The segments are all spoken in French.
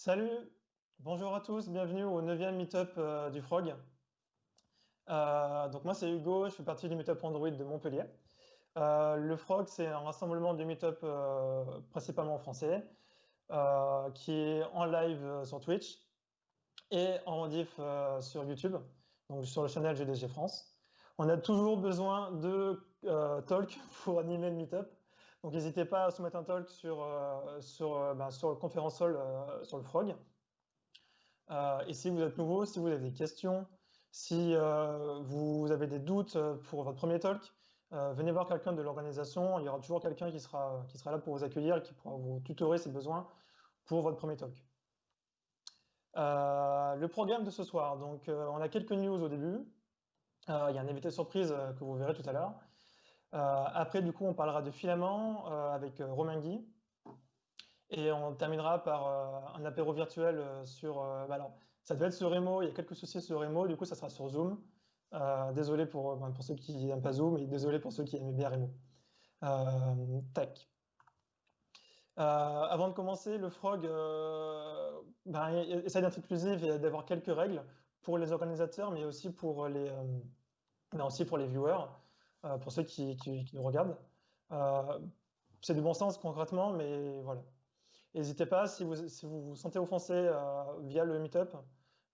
Salut, bonjour à tous, bienvenue au 9e meet-up du Frog. Donc moi c'est Hugo, je fais partie du meet-up Android de Montpellier. Le Frog c'est un rassemblement de meet-up principalement en français, qui est en live sur Twitch et en rediff sur YouTube, donc sur le channel GDG France. On a toujours besoin de talk pour animer le meet-up. Donc n'hésitez pas à soumettre un talk sur le conférence hall sur le Frog. Et si vous êtes nouveau, si vous avez des questions, si vous avez des doutes pour votre premier talk, venez voir quelqu'un de l'organisation. Il y aura toujours quelqu'un qui sera là pour vous accueillir et qui pourra vous tutorer si besoin pour votre premier talk. Le programme de ce soir, donc on a quelques news au début. Il y a un invité surprise que vous verrez tout à l'heure. Après, du coup, on parlera de filaments avec Romain Guy. Et on terminera par un apéro virtuel alors, ça devait être sur Remo, il y a quelques soucis sur Remo, du coup, ça sera sur Zoom. Désolé pour ceux qui n'aiment pas Zoom et désolé pour ceux qui aiment bien Remo. Tac. Avant de commencer, le Frog essaie d'être inclusif et d'avoir quelques règles pour les organisateurs, mais aussi pour les viewers, pour ceux qui nous regardent. C'est du bon sens concrètement, mais voilà. N'hésitez pas, si vous vous sentez offensé via le Meetup,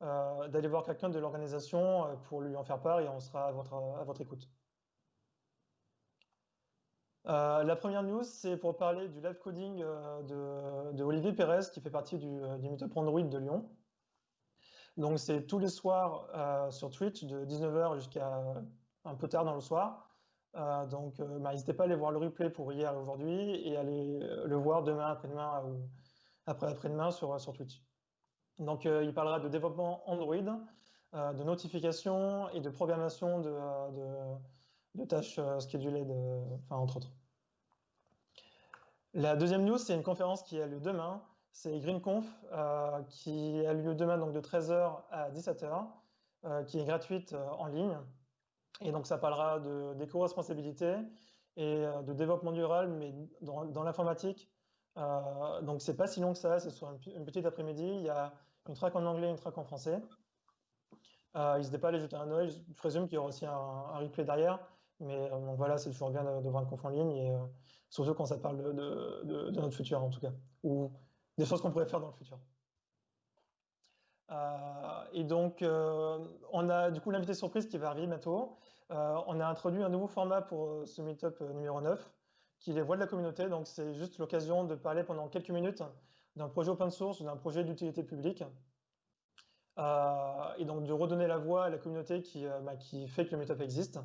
d'aller voir quelqu'un de l'organisation pour lui en faire part et on sera à votre écoute. La première news, c'est pour parler du live coding de Olivier Pérez, qui fait partie du Meetup Android de Lyon. Donc c'est tous les soirs sur Twitch de 19h jusqu'à un peu tard dans le soir. N'hésitez pas à aller voir le replay pour hier et aujourd'hui et aller le voir demain, après-demain ou après-demain sur Twitch. Donc, il parlera de développement Android, de notification et de programmation de tâches schedulées, entre autres. La deuxième news, c'est une conférence qui a lieu demain. C'est GreenConf, qui a lieu demain donc de 13h à 17h, qui est gratuite en ligne. Et donc, ça parlera d'éco-responsabilité et de développement durable, mais dans l'informatique. Donc, c'est pas si long que ça, c'est sur une petite après-midi. Il y a une track en anglais, une track en français. N'hésitez pas à aller jeter un œil. Je présume qu'il y aura aussi un replay derrière. Mais donc voilà, c'est toujours bien de voir une conf en ligne, et surtout quand ça parle de notre futur, en tout cas, ou des choses qu'on pourrait faire dans le futur. Et donc, on a du coup l'invité surprise qui va arriver bientôt. On a introduit un nouveau format pour ce meetup numéro 9, qui est les voix de la communauté. Donc, c'est juste l'occasion de parler pendant quelques minutes d'un projet open source ou d'un projet d'utilité publique. Et donc, de redonner la voix à la communauté qui fait que le meetup existe.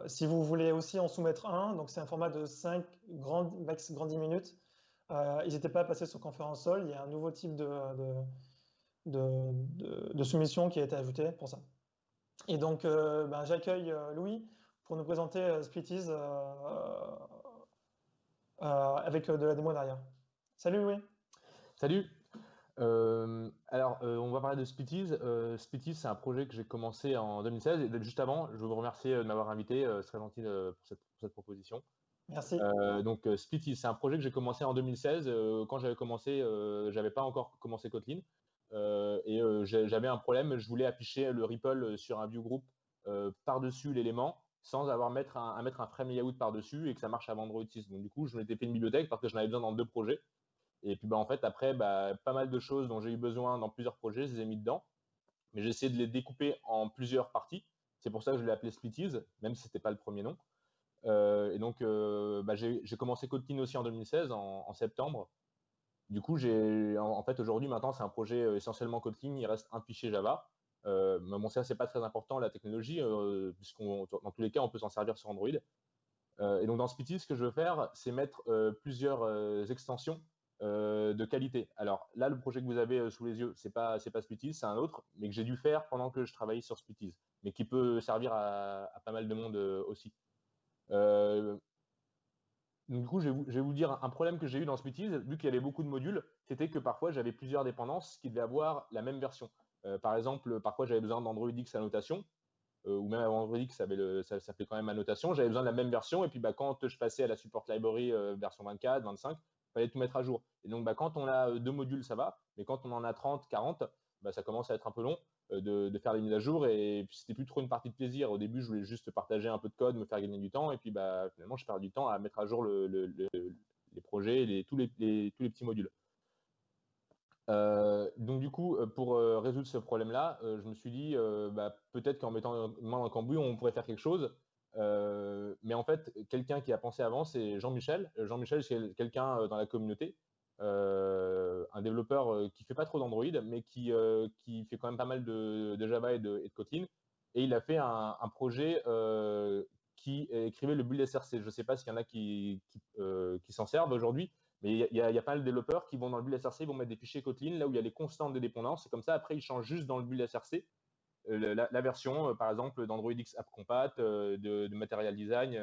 Si vous voulez aussi en soumettre un, donc c'est un format de 5 max 10 minutes. N'hésitez pas à passer sur Conférence Hall, il y a un nouveau type de soumission qui a été ajouté pour ça. Et donc, j'accueille Louis pour nous présenter Splitties avec de la démo derrière. Salut Louis. Salut. On va parler de Splitties. Splitties, c'est un projet que j'ai commencé en 2016. Et juste avant, je veux vous remercier de m'avoir invité. C'est très gentil pour cette proposition. Merci. Donc, Splitties, c'est un projet que j'ai commencé en 2016. Quand j'avais commencé, j'avais pas encore commencé Kotlin. J'avais un problème. Je voulais afficher le REPL sur un view group par-dessus l'élément sans avoir mettre un frame layout par-dessus et que ça marche avant Android 6. Donc, du coup, je m'étais fait une bibliothèque parce que j'en avais besoin dans 2 projets. Et puis, en fait, après, pas mal de choses dont j'ai eu besoin dans plusieurs projets, je les ai mis dedans. Mais j'ai essayé de les découper en plusieurs parties. C'est pour ça que je l'ai appelé Splitties, même si c'était pas le premier nom. J'ai commencé Kotlin aussi en 2016, en septembre. Du coup, en fait, aujourd'hui, maintenant, c'est un projet essentiellement Kotlin. Il reste un fichier Java. Mais bon, ça, c'est pas très important, la technologie, puisqu'on, dans tous les cas, on peut s'en servir sur Android. Et donc, dans Splitties, ce que je veux faire, c'est mettre plusieurs extensions de qualité. Alors là, le projet que vous avez sous les yeux, c'est pas Splitties, c'est un autre, mais que j'ai dû faire pendant que je travaillais sur Splitties, mais qui peut servir à pas mal de monde aussi. Donc, du coup, je vais vous dire un problème que j'ai eu dans Splitties, vu qu'il y avait beaucoup de modules, c'était que parfois j'avais plusieurs dépendances qui devaient avoir la même version. Par exemple, parfois j'avais besoin d'Android X annotation, ou même avant Android X, ça s'appelait quand même annotation. J'avais besoin de la même version, et puis quand je passais à la support library version 24, 25, fallait tout mettre à jour. Et donc, quand on a 2 modules, ça va, mais quand on en a 30, 40, ça commence à être un peu long de faire les mises à jour. Et puis, c'était plus trop une partie de plaisir. Au début, je voulais juste partager un peu de code, me faire gagner du temps. Et puis, finalement, je perds du temps à mettre à jour les projets, tous les petits modules. Donc du coup, pour résoudre ce problème-là, je me suis dit peut-être qu'en mettant une main dans le cambouis, on pourrait faire quelque chose. Mais en fait, quelqu'un qui a pensé avant, c'est Jean-Michel. Jean-Michel, c'est quelqu'un dans la communauté, un développeur qui fait pas trop d'Android, mais qui fait quand même pas mal de Java et de Kotlin. Et il a fait un projet qui écrivait le build SRC. Je ne sais pas s'il y en a qui s'en servent aujourd'hui, mais il y a pas mal de développeurs qui vont dans le build SRC, ils vont mettre des fichiers Kotlin là où il y a les constantes de dépendance. Et comme ça, après, ils changent juste dans le build SRC la version, par exemple, d'Android X App Compat, de Material Design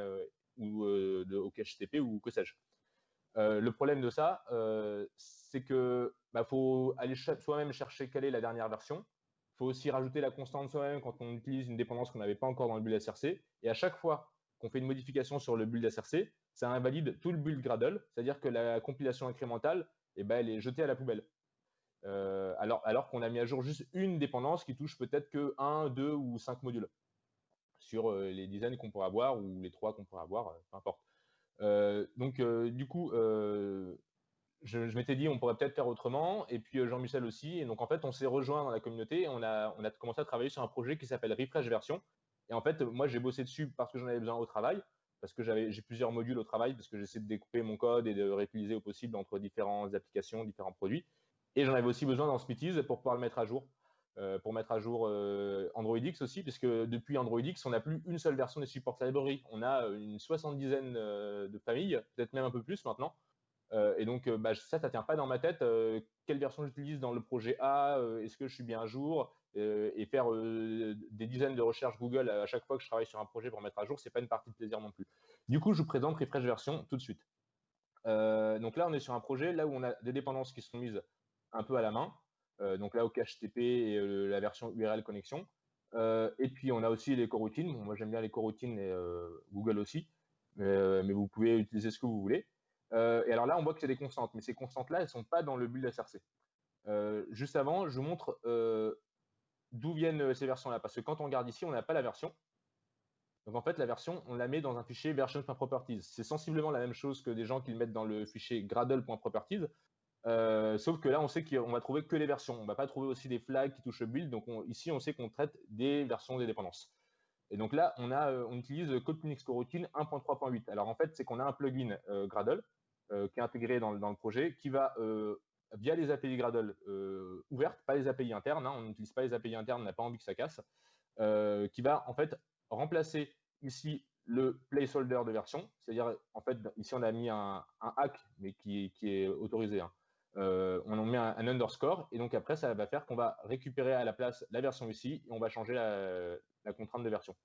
ou de OKHTTP ou que sais-je. Le problème de ça, c'est que faut aller soi-même chercher quelle est la dernière version. Il faut aussi rajouter la constante soi-même quand on utilise une dépendance qu'on n'avait pas encore dans le build SRC. Et à chaque fois qu'on fait une modification sur le build SRC, ça invalide tout le build Gradle, c'est-à-dire que la compilation incrémentale, elle est jetée à la poubelle. Alors qu'on a mis à jour juste une dépendance qui touche peut-être que 1, 2 ou 5 modules sur les dizaines qu'on pourrait avoir ou les 3 qu'on pourrait avoir, peu importe. Donc, du coup, je m'étais dit on pourrait peut-être faire autrement, et puis Jean-Michel aussi. Et donc, en fait, on s'est rejoint dans la communauté et on a commencé à travailler sur un projet qui s'appelle Refresh Version. Et en fait, moi, j'ai bossé dessus parce que j'en avais besoin au travail, parce que j'ai plusieurs modules au travail, parce que j'essaie de découper mon code et de réutiliser au possible entre différentes applications, différents produits. Et j'en avais aussi besoin dans Smithies pour pouvoir le mettre à jour. Pour mettre à jour Android X aussi, puisque depuis Android X, on n'a plus une seule version des support library. On a une 70aine de familles, peut-être même un peu plus maintenant. Et donc, ça ne tient pas dans ma tête. Quelle version j'utilise dans le projet A, est-ce que je suis bien à jour, et faire des dizaines de recherches Google à chaque fois que je travaille sur un projet pour mettre à jour, ce n'est pas une partie de plaisir non plus. Du coup, je vous présente Refresh Version tout de suite. Donc là, on est sur un projet là où on a des dépendances qui sont mises un peu à la main. Donc là, OKHTTP et la version URL connexion. Et puis, on a aussi les coroutines. Bon, moi, j'aime bien les coroutines et Google aussi. Mais vous pouvez utiliser ce que vous voulez. Et alors là, on voit que c'est des constantes. Mais ces constantes-là, elles ne sont pas dans le build SRC. Juste avant, je vous montre d'où viennent ces versions-là. Parce que quand on regarde ici, on n'a pas la version. Donc en fait, la version, on la met dans un fichier version.properties. C'est sensiblement la même chose que des gens qui le mettent dans le fichier gradle.properties. Sauf que là, on sait qu'on va trouver que les versions. On ne va pas trouver aussi des flags qui touchent le build. Donc ici, on sait qu'on traite des versions des dépendances. Et donc là, on utilise Kotlin Xcoroutine 1.3.8. Alors en fait, c'est qu'on a un plugin Gradle qui est intégré dans le projet, qui va, via les API Gradle ouvertes, pas les API internes, on n'utilise pas les API internes, on n'a pas envie que ça casse, qui va en fait remplacer ici le placeholder de version. C'est-à-dire, en fait, ici, on a mis un hack, mais qui est autorisé. On en met un underscore, et donc après, ça va faire qu'on va récupérer à la place la version ici, et on va changer la contrainte de version.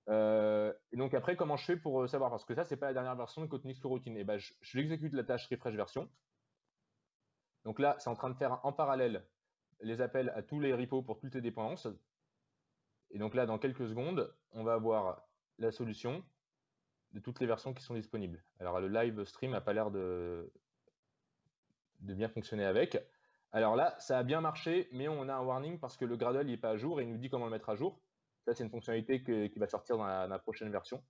Et donc après, comment je fais pour savoir? Parce que ça, c'est pas la dernière version de Kotlin Xcoroutine. Et je exécute la tâche refresh version. Donc là, c'est en train de faire en parallèle les appels à tous les repos pour toutes les dépendances. Et donc là, dans quelques secondes, on va avoir la solution de toutes les versions qui sont disponibles. Alors le live stream n'a pas l'air de bien fonctionner avec. Alors là, ça a bien marché, mais on a un warning parce que le Gradle n'est pas à jour et il nous dit comment le mettre à jour. Ça, c'est une fonctionnalité qui va sortir dans la prochaine version.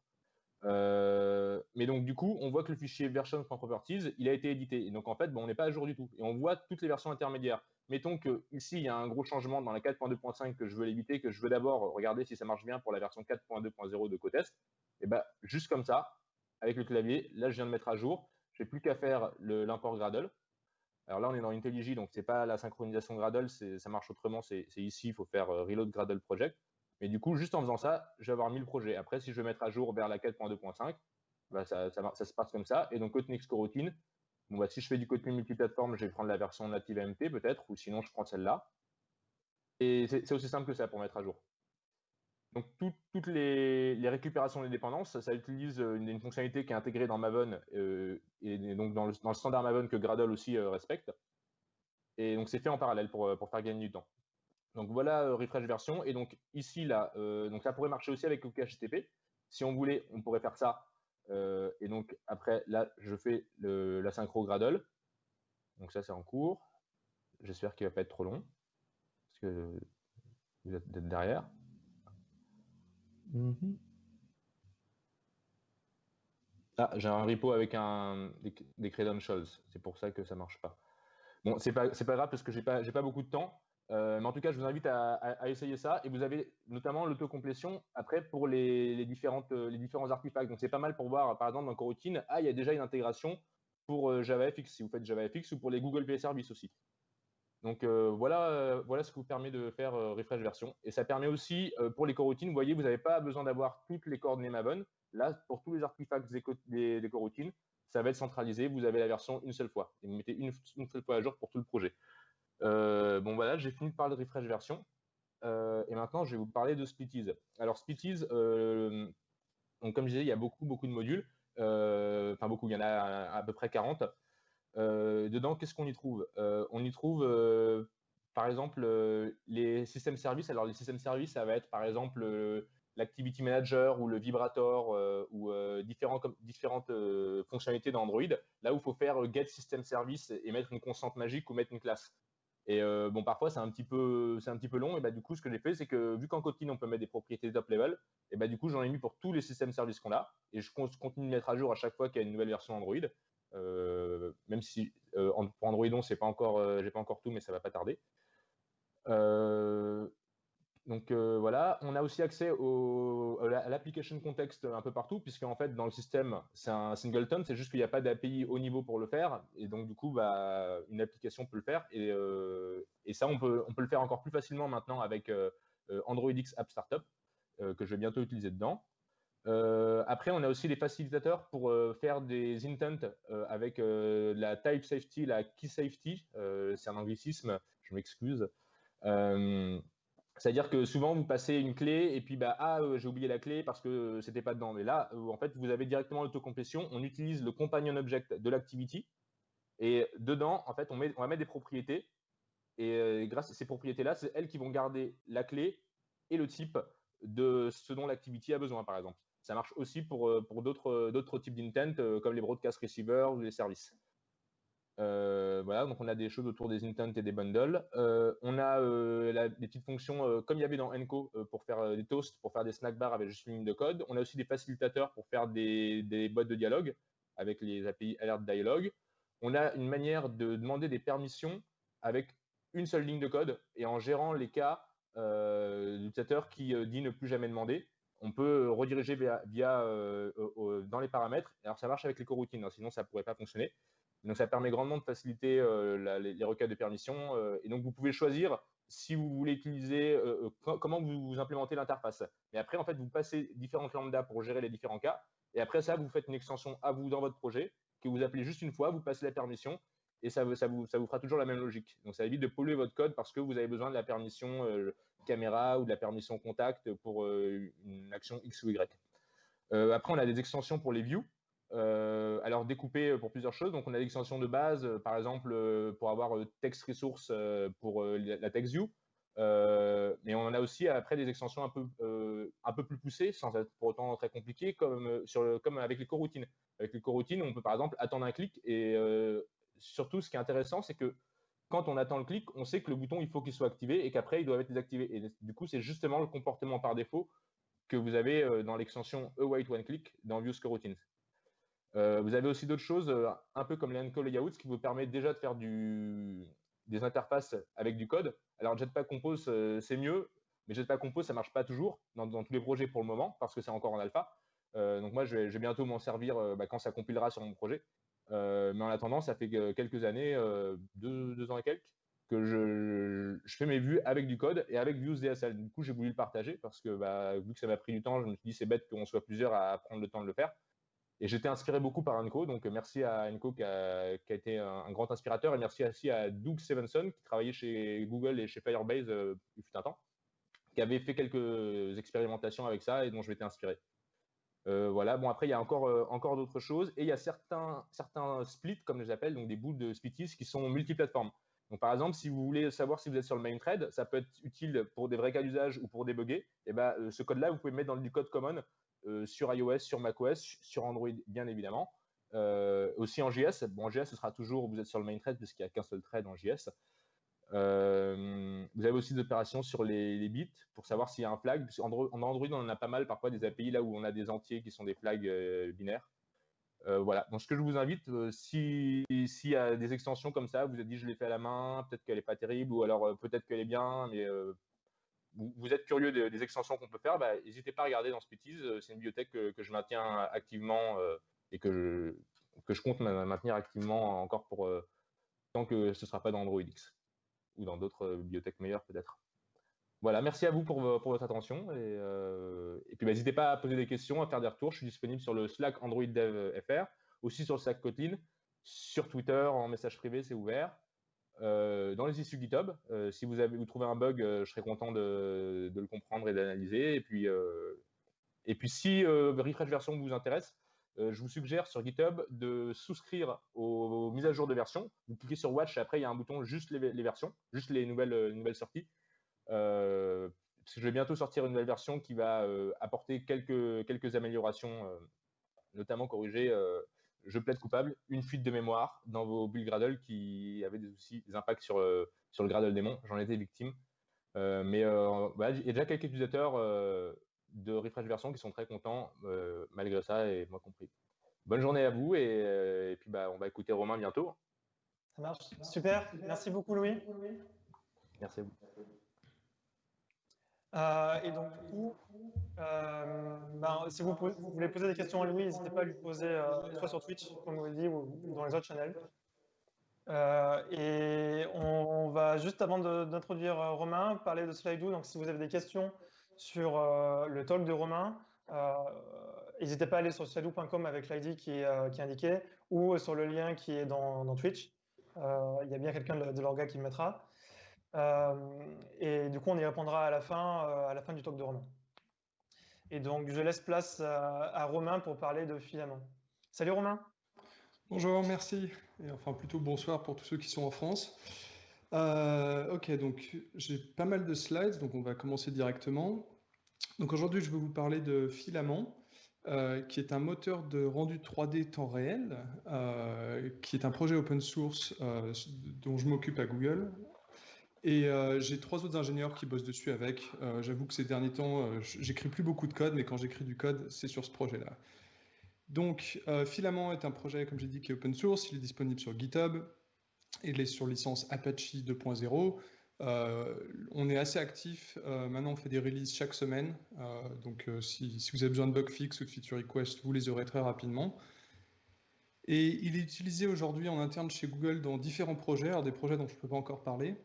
Mais donc du coup, on voit que le fichier version.properties, il a été édité. Et donc en fait, on n'est pas à jour du tout. Et on voit toutes les versions intermédiaires. Mettons qu'ici, il y a un gros changement dans la 4.2.5 que je veux l'éviter, que je veux d'abord regarder si ça marche bien pour la version 4.2.0 de Cotest. Et juste comme ça, avec le clavier, là, je viens de mettre à jour. Je n'ai plus qu'à faire l'import Gradle. Alors là, on est dans IntelliJ, donc ce n'est pas la synchronisation Gradle, ça marche autrement. C'est ici, il faut faire Reload Gradle Project. Mais du coup, juste en faisant ça, je vais avoir mis le projet. Après, si je veux mettre à jour vers la 4.2.5, ça se passe comme ça. Et donc, Kotlin Xcoroutine, si je fais du Kotlin multiplateforme, je vais prendre la version native AMT peut-être, ou sinon, je prends celle-là. Et c'est aussi simple que ça pour mettre à jour. Donc, toutes les récupérations des dépendances, ça utilise une fonctionnalité qui est intégrée dans Maven, et donc dans le standard Maven que Gradle aussi respecte. Et donc, c'est fait en parallèle pour faire gagner du temps. Donc voilà refresh version. Et donc ici, là, donc ça pourrait marcher aussi avec OKHTTP. Si on voulait, on pourrait faire ça Et donc, après, là, je fais la synchro Gradle. Donc ça, c'est en cours. J'espère qu'il ne va pas être trop long, parce que vous êtes derrière. Ah, j'ai un repo avec des credentials. C'est pour ça que ça ne marche pas. Bon, c'est pas grave parce que j'ai pas beaucoup de temps. Mais en tout cas, je vous invite à essayer ça. Et vous avez notamment l'autocomplétion après pour les différents artefacts. Donc, c'est pas mal pour voir, par exemple, dans Coroutine, il y a déjà une intégration pour JavaFX, si vous faites JavaFX, ou pour les Google Play Services aussi. Donc, voilà ce que vous permet de faire refresh version. Et ça permet aussi, pour les coroutines, vous voyez, vous n'avez pas besoin d'avoir toutes les coordonnées Maven. Là, pour tous les artefacts des coroutines, ça va être centralisé. Vous avez la version une seule fois. Et vous mettez une seule fois à jour pour tout le projet. Bon, voilà, j'ai fini de parler de refresh version. Et maintenant, je vais vous parler de Splitties. Alors, Splitties, donc, comme je disais, il y a beaucoup de modules. Enfin, beaucoup, il y en a à peu près 40. Dedans, qu'est-ce qu'on y trouve? On y trouve, par exemple, les systèmes services. Alors, les systèmes services, ça va être, par exemple, l'Activity Manager ou le Vibrator ou différentes fonctionnalités d'Android, là où il faut faire get system service et mettre une constante magique ou mettre une classe. Et bon, parfois, c'est un petit peu long. Et bah, du coup, ce que j'ai fait, c'est que vu qu'en Kotlin, on peut mettre des propriétés top level, et bah, du coup, j'en ai mis pour tous les systèmes services qu'on a. Et je continue de mettre à jour à chaque fois qu'il y a une nouvelle version Android. Même si pour Android 11, j'ai pas encore tout, mais ça va pas tarder. Donc voilà, on a aussi accès à l'application context un peu partout, puisque en fait dans le système c'est un singleton, c'est juste qu'il n'y a pas d'API haut niveau pour le faire, et donc du coup bah, une application peut le faire, et ça on peut le faire encore plus facilement maintenant avec Android X App Startup, que je vais bientôt utiliser dedans. Après, on a aussi les facilitateurs pour faire des intents avec la type safety, la key safety. C'est un anglicisme, je m'excuse. C'est-à-dire que souvent, vous passez une clé et puis j'ai oublié la clé parce que c'était pas dedans. Mais là, en fait, vous avez directement l'autocomplétion. On utilise le companion object de l'activity et dedans, en fait, on va mettre des propriétés. Et grâce à ces propriétés-là, c'est elles qui vont garder la clé et le type de ce dont l'activity a besoin, par exemple. Ça marche aussi pour d'autres types d'intent, comme les broadcast receivers ou les services. Voilà, donc on a des choses autour des intents et des bundles. On a des petites fonctions comme il y avait dans Enco pour faire des toasts, pour faire des snack bars avec juste une ligne de code. On a aussi des facilitateurs pour faire des bots de dialogue avec les API Alert Dialogue. On a une manière de demander des permissions avec une seule ligne de code et en gérant les cas d'utilisateur qui dit ne plus jamais demander. On peut rediriger dans les paramètres. Alors ça marche avec les coroutines, hein, sinon ça ne pourrait pas fonctionner. Donc ça permet grandement de faciliter les requêtes de permission. Et donc vous pouvez choisir si vous voulez utiliser, comment vous implémentez l'interface. Mais après, en fait, vous passez différentes lambdas pour gérer les différents cas. Et après ça, vous faites une extension à vous dans votre projet que vous appelez juste une fois, vous passez la permission et ça vous fera toujours la même logique. Donc ça évite de polluer votre code parce que vous avez besoin de la permission caméra ou de la permission contact pour une action X ou Y. Après, on a des extensions pour les views. Alors découpé pour plusieurs choses. Donc on a l'extension de base, par exemple pour avoir text resource pour la text view. Mais on en a aussi après des extensions un peu plus poussées, sans être pour autant très compliquées, comme avec les coroutines. Avec les coroutines, on peut par exemple attendre un clic et surtout ce qui est intéressant, c'est que quand on attend le clic, on sait que le bouton il faut qu'il soit activé et qu'après il doit être désactivé. Et du coup, c'est justement le comportement par défaut que vous avez dans l'extension await one click dans Views Coroutines. Vous avez aussi d'autres choses, un peu comme les Enco Layouts, qui vous permettent déjà de faire des interfaces avec du code. Alors Jetpack Compose, c'est mieux, mais Jetpack Compose, ça ne marche pas toujours dans tous les projets pour le moment, parce que c'est encore en alpha. Donc moi, je vais bientôt m'en servir quand ça compilera sur mon projet. Mais en attendant, ça fait quelques années, 2 ans et quelques, que je fais mes vues avec du code et avec Views DSL. Du coup, j'ai voulu le partager parce que vu que ça m'a pris du temps, je me suis dit c'est bête qu'on soit plusieurs à prendre le temps de le faire. Et j'étais inspiré beaucoup par Enco, donc merci à Enco qui a été un grand inspirateur, et merci aussi à Doug Stevenson qui travaillait chez Google et chez Firebase il fut un temps, qui avait fait quelques expérimentations avec ça et dont je m'étais inspiré. Voilà, bon après il y a encore d'autres choses, et il y a certains splits, comme je les appelle, donc des bouts de splitties qui sont multiplateformes. Donc par exemple, si vous voulez savoir si vous êtes sur le main thread, ça peut être utile pour des vrais cas d'usage ou pour débugger, et ce code-là, vous pouvez le mettre dans du code common sur iOS, sur macOS, sur Android bien évidemment. Aussi en JS. Bon, en JS, ce sera toujours, vous êtes sur le main thread puisqu'il n'y a qu'un seul thread en JS. Vous avez aussi des opérations sur les bits pour savoir s'il y a un flag. En Android, on en a pas mal, parfois des API là où on a des entiers qui sont des flags binaires. Voilà. Donc, ce que je vous invite, s'il y a des extensions comme ça, vous vous êtes dit je l'ai fait à la main, peut-être qu'elle n'est pas terrible, ou alors peut-être qu'elle est bien, mais vous êtes curieux des extensions qu'on peut faire, n'hésitez pas à regarder dans Spitties. C'est une bibliothèque que je maintiens activement et que je compte maintenir activement encore pour tant que ce ne sera pas dans Android X ou dans d'autres bibliothèques meilleures peut-être. Voilà, merci à vous pour votre attention et puis n'hésitez pas à poser des questions, à faire des retours. Je suis disponible sur le Slack Android Dev FR, aussi sur le Slack Kotlin, sur Twitter en message privé, c'est ouvert. Dans les issues GitHub, si vous trouvez un bug, je serais content de le comprendre et d'analyser. Et puis si refresh version vous intéresse, je vous suggère sur GitHub de souscrire aux mises à jour de version. Vous cliquez sur Watch et après il y a un bouton juste les versions, juste les nouvelles sorties. Parce que je vais bientôt sortir une nouvelle version qui va apporter quelques améliorations, notamment corriger, je plaide coupable, une fuite de mémoire dans vos builds Gradle qui avait des impacts sur le Gradle démon. J'en étais victime. Mais voilà, il y a déjà quelques utilisateurs de refresh version qui sont très contents malgré ça, et moi compris. Bonne journée à vous et puis on va écouter Romain bientôt. Ça marche. Super. Merci beaucoup, Louis. Merci à vous. Et donc, du coup, si vous voulez poser des questions à Louis, n'hésitez pas à lui poser soit sur Twitch, comme on l'a dit, ou dans les autres channels. Et on va, juste avant d'introduire Romain, parler de Slido. Donc, si vous avez des questions sur le talk de Romain, n'hésitez pas à aller sur slido.com avec l'ID qui est indiqué, ou sur le lien qui est dans Twitch. Il y a bien quelqu'un de l'orga qui le mettra. Et du coup, on y répondra à la fin du talk de Romain. Et donc, je laisse place à Romain pour parler de Filament. Salut Romain. Bonjour, merci. Et enfin, plutôt bonsoir pour tous ceux qui sont en France. Ok, donc j'ai pas mal de slides, donc on va commencer directement. Donc aujourd'hui, je vais vous parler de Filament, qui est un moteur de rendu 3D temps réel, qui est un projet open source dont je m'occupe à Google. Et j'ai 3 autres ingénieurs qui bossent dessus avec. J'avoue que ces derniers temps, j'écris plus beaucoup de code, mais quand j'écris du code, c'est sur ce projet-là. Donc, Filament est un projet, comme j'ai dit, qui est open source. Il est disponible sur GitHub. Il est sur licence Apache 2.0. On est assez actif. Maintenant, on fait des releases chaque semaine. Donc, si vous avez besoin de bug fix ou de feature request, vous les aurez très rapidement. Et il est utilisé aujourd'hui en interne chez Google dans différents projets. Alors, des projets dont je ne peux pas encore parler,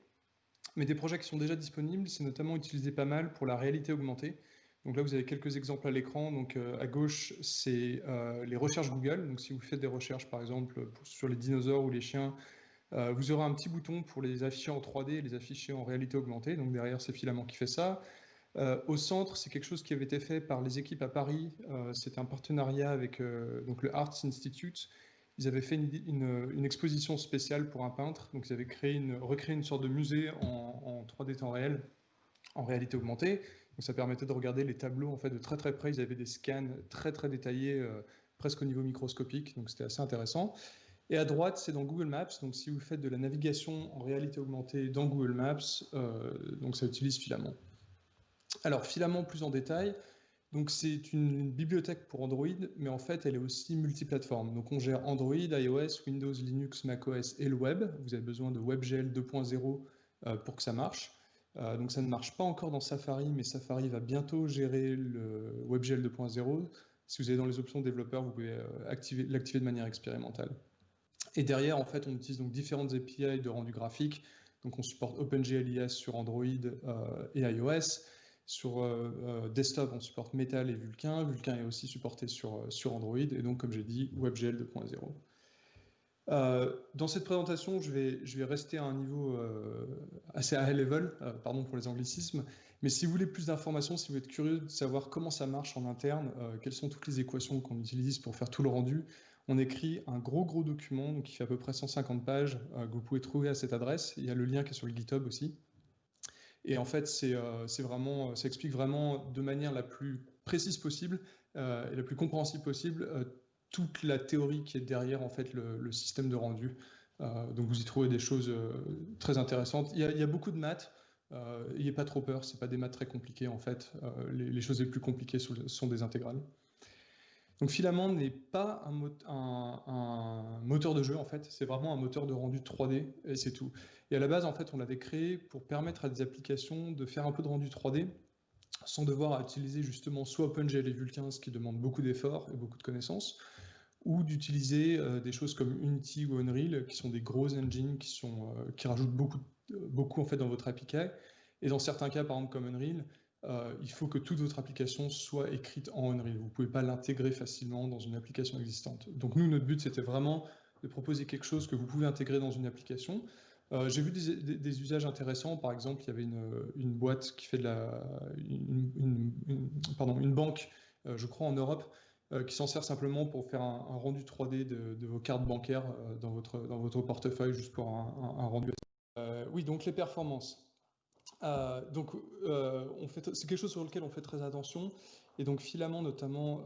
mais des projets qui sont déjà disponibles. C'est notamment utilisé pas mal pour la réalité augmentée. Donc là, vous avez quelques exemples à l'écran. Donc à gauche, c'est les recherches Google. Donc si vous faites des recherches, par exemple, sur les dinosaures ou les chiens, vous aurez un petit bouton pour les afficher en 3D et les afficher en réalité augmentée. Donc derrière, c'est Filament qui fait ça. Au centre, c'est quelque chose qui avait été fait par les équipes à Paris. C'était un partenariat avec donc le Arts Institute. Ils avaient fait une exposition spéciale pour un peintre. Donc ils avaient recréé une sorte de musée en 3D temps réel, en réalité augmentée. Donc ça permettait de regarder les tableaux en fait de très très près. Ils avaient des scans très très détaillés, presque au niveau microscopique. Donc c'était assez intéressant. Et à droite, c'est dans Google Maps. Donc si vous faites de la navigation en réalité augmentée dans Google Maps, donc ça utilise Filament. Alors Filament plus en détail. Donc c'est une bibliothèque pour Android, mais en fait elle est aussi multiplateforme. Donc on gère Android, iOS, Windows, Linux, macOS et le web. Vous avez besoin de WebGL 2.0 pour que ça marche. Donc ça ne marche pas encore dans Safari, mais Safari va bientôt gérer le WebGL 2.0. Si vous allez dans les options développeurs, vous pouvez l'activer de manière expérimentale. Et derrière, en fait, on utilise donc différentes API de rendu graphique. Donc on supporte OpenGL sur Android et iOS. Sur desktop, on supporte Metal et Vulkan. Vulkan est aussi supporté sur Android. Et donc, comme j'ai dit, WebGL 2.0. Dans cette présentation, je vais rester à un niveau assez high level, pardon pour les anglicismes, mais si vous voulez plus d'informations, si vous êtes curieux de savoir comment ça marche en interne, quelles sont toutes les équations qu'on utilise pour faire tout le rendu, on écrit un gros document donc qui fait à peu près 150 pages que vous pouvez trouver à cette adresse. Il y a le lien qui est sur le GitHub aussi. Et en fait, ça explique vraiment de manière la plus précise possible et la plus compréhensible possible toute la théorie qui est derrière en fait le système de rendu. Donc vous y trouvez des choses très intéressantes. Il y a beaucoup de maths. N'ayez pas trop peur, c'est pas des maths très compliquées en fait. Les choses les plus compliquées sont des intégrales. Donc Filament n'est pas un moteur de jeu en fait, c'est vraiment un moteur de rendu 3D et c'est tout. Et à la base en fait on l'avait créé pour permettre à des applications de faire un peu de rendu 3D sans devoir utiliser justement soit OpenGL et Vulkan, ce qui demande beaucoup d'efforts et beaucoup de connaissances, ou d'utiliser des choses comme Unity ou Unreal, qui sont des gros engines qui rajoutent beaucoup en fait dans votre APK. Et dans certains cas, par exemple comme Unreal, il faut que toute votre application soit écrite en Unreal. Vous ne pouvez pas l'intégrer facilement dans une application existante. Donc nous, notre but, c'était vraiment de proposer quelque chose que vous pouvez intégrer dans une application. J'ai vu des usages intéressants. Par exemple, il y avait une boîte qui fait une banque, je crois en Europe, qui s'en sert simplement pour faire un rendu 3D de vos cartes bancaires dans votre portefeuille, juste pour un rendu. Oui, donc les performances. C'est quelque chose sur lequel on fait très attention. Et donc Filament notamment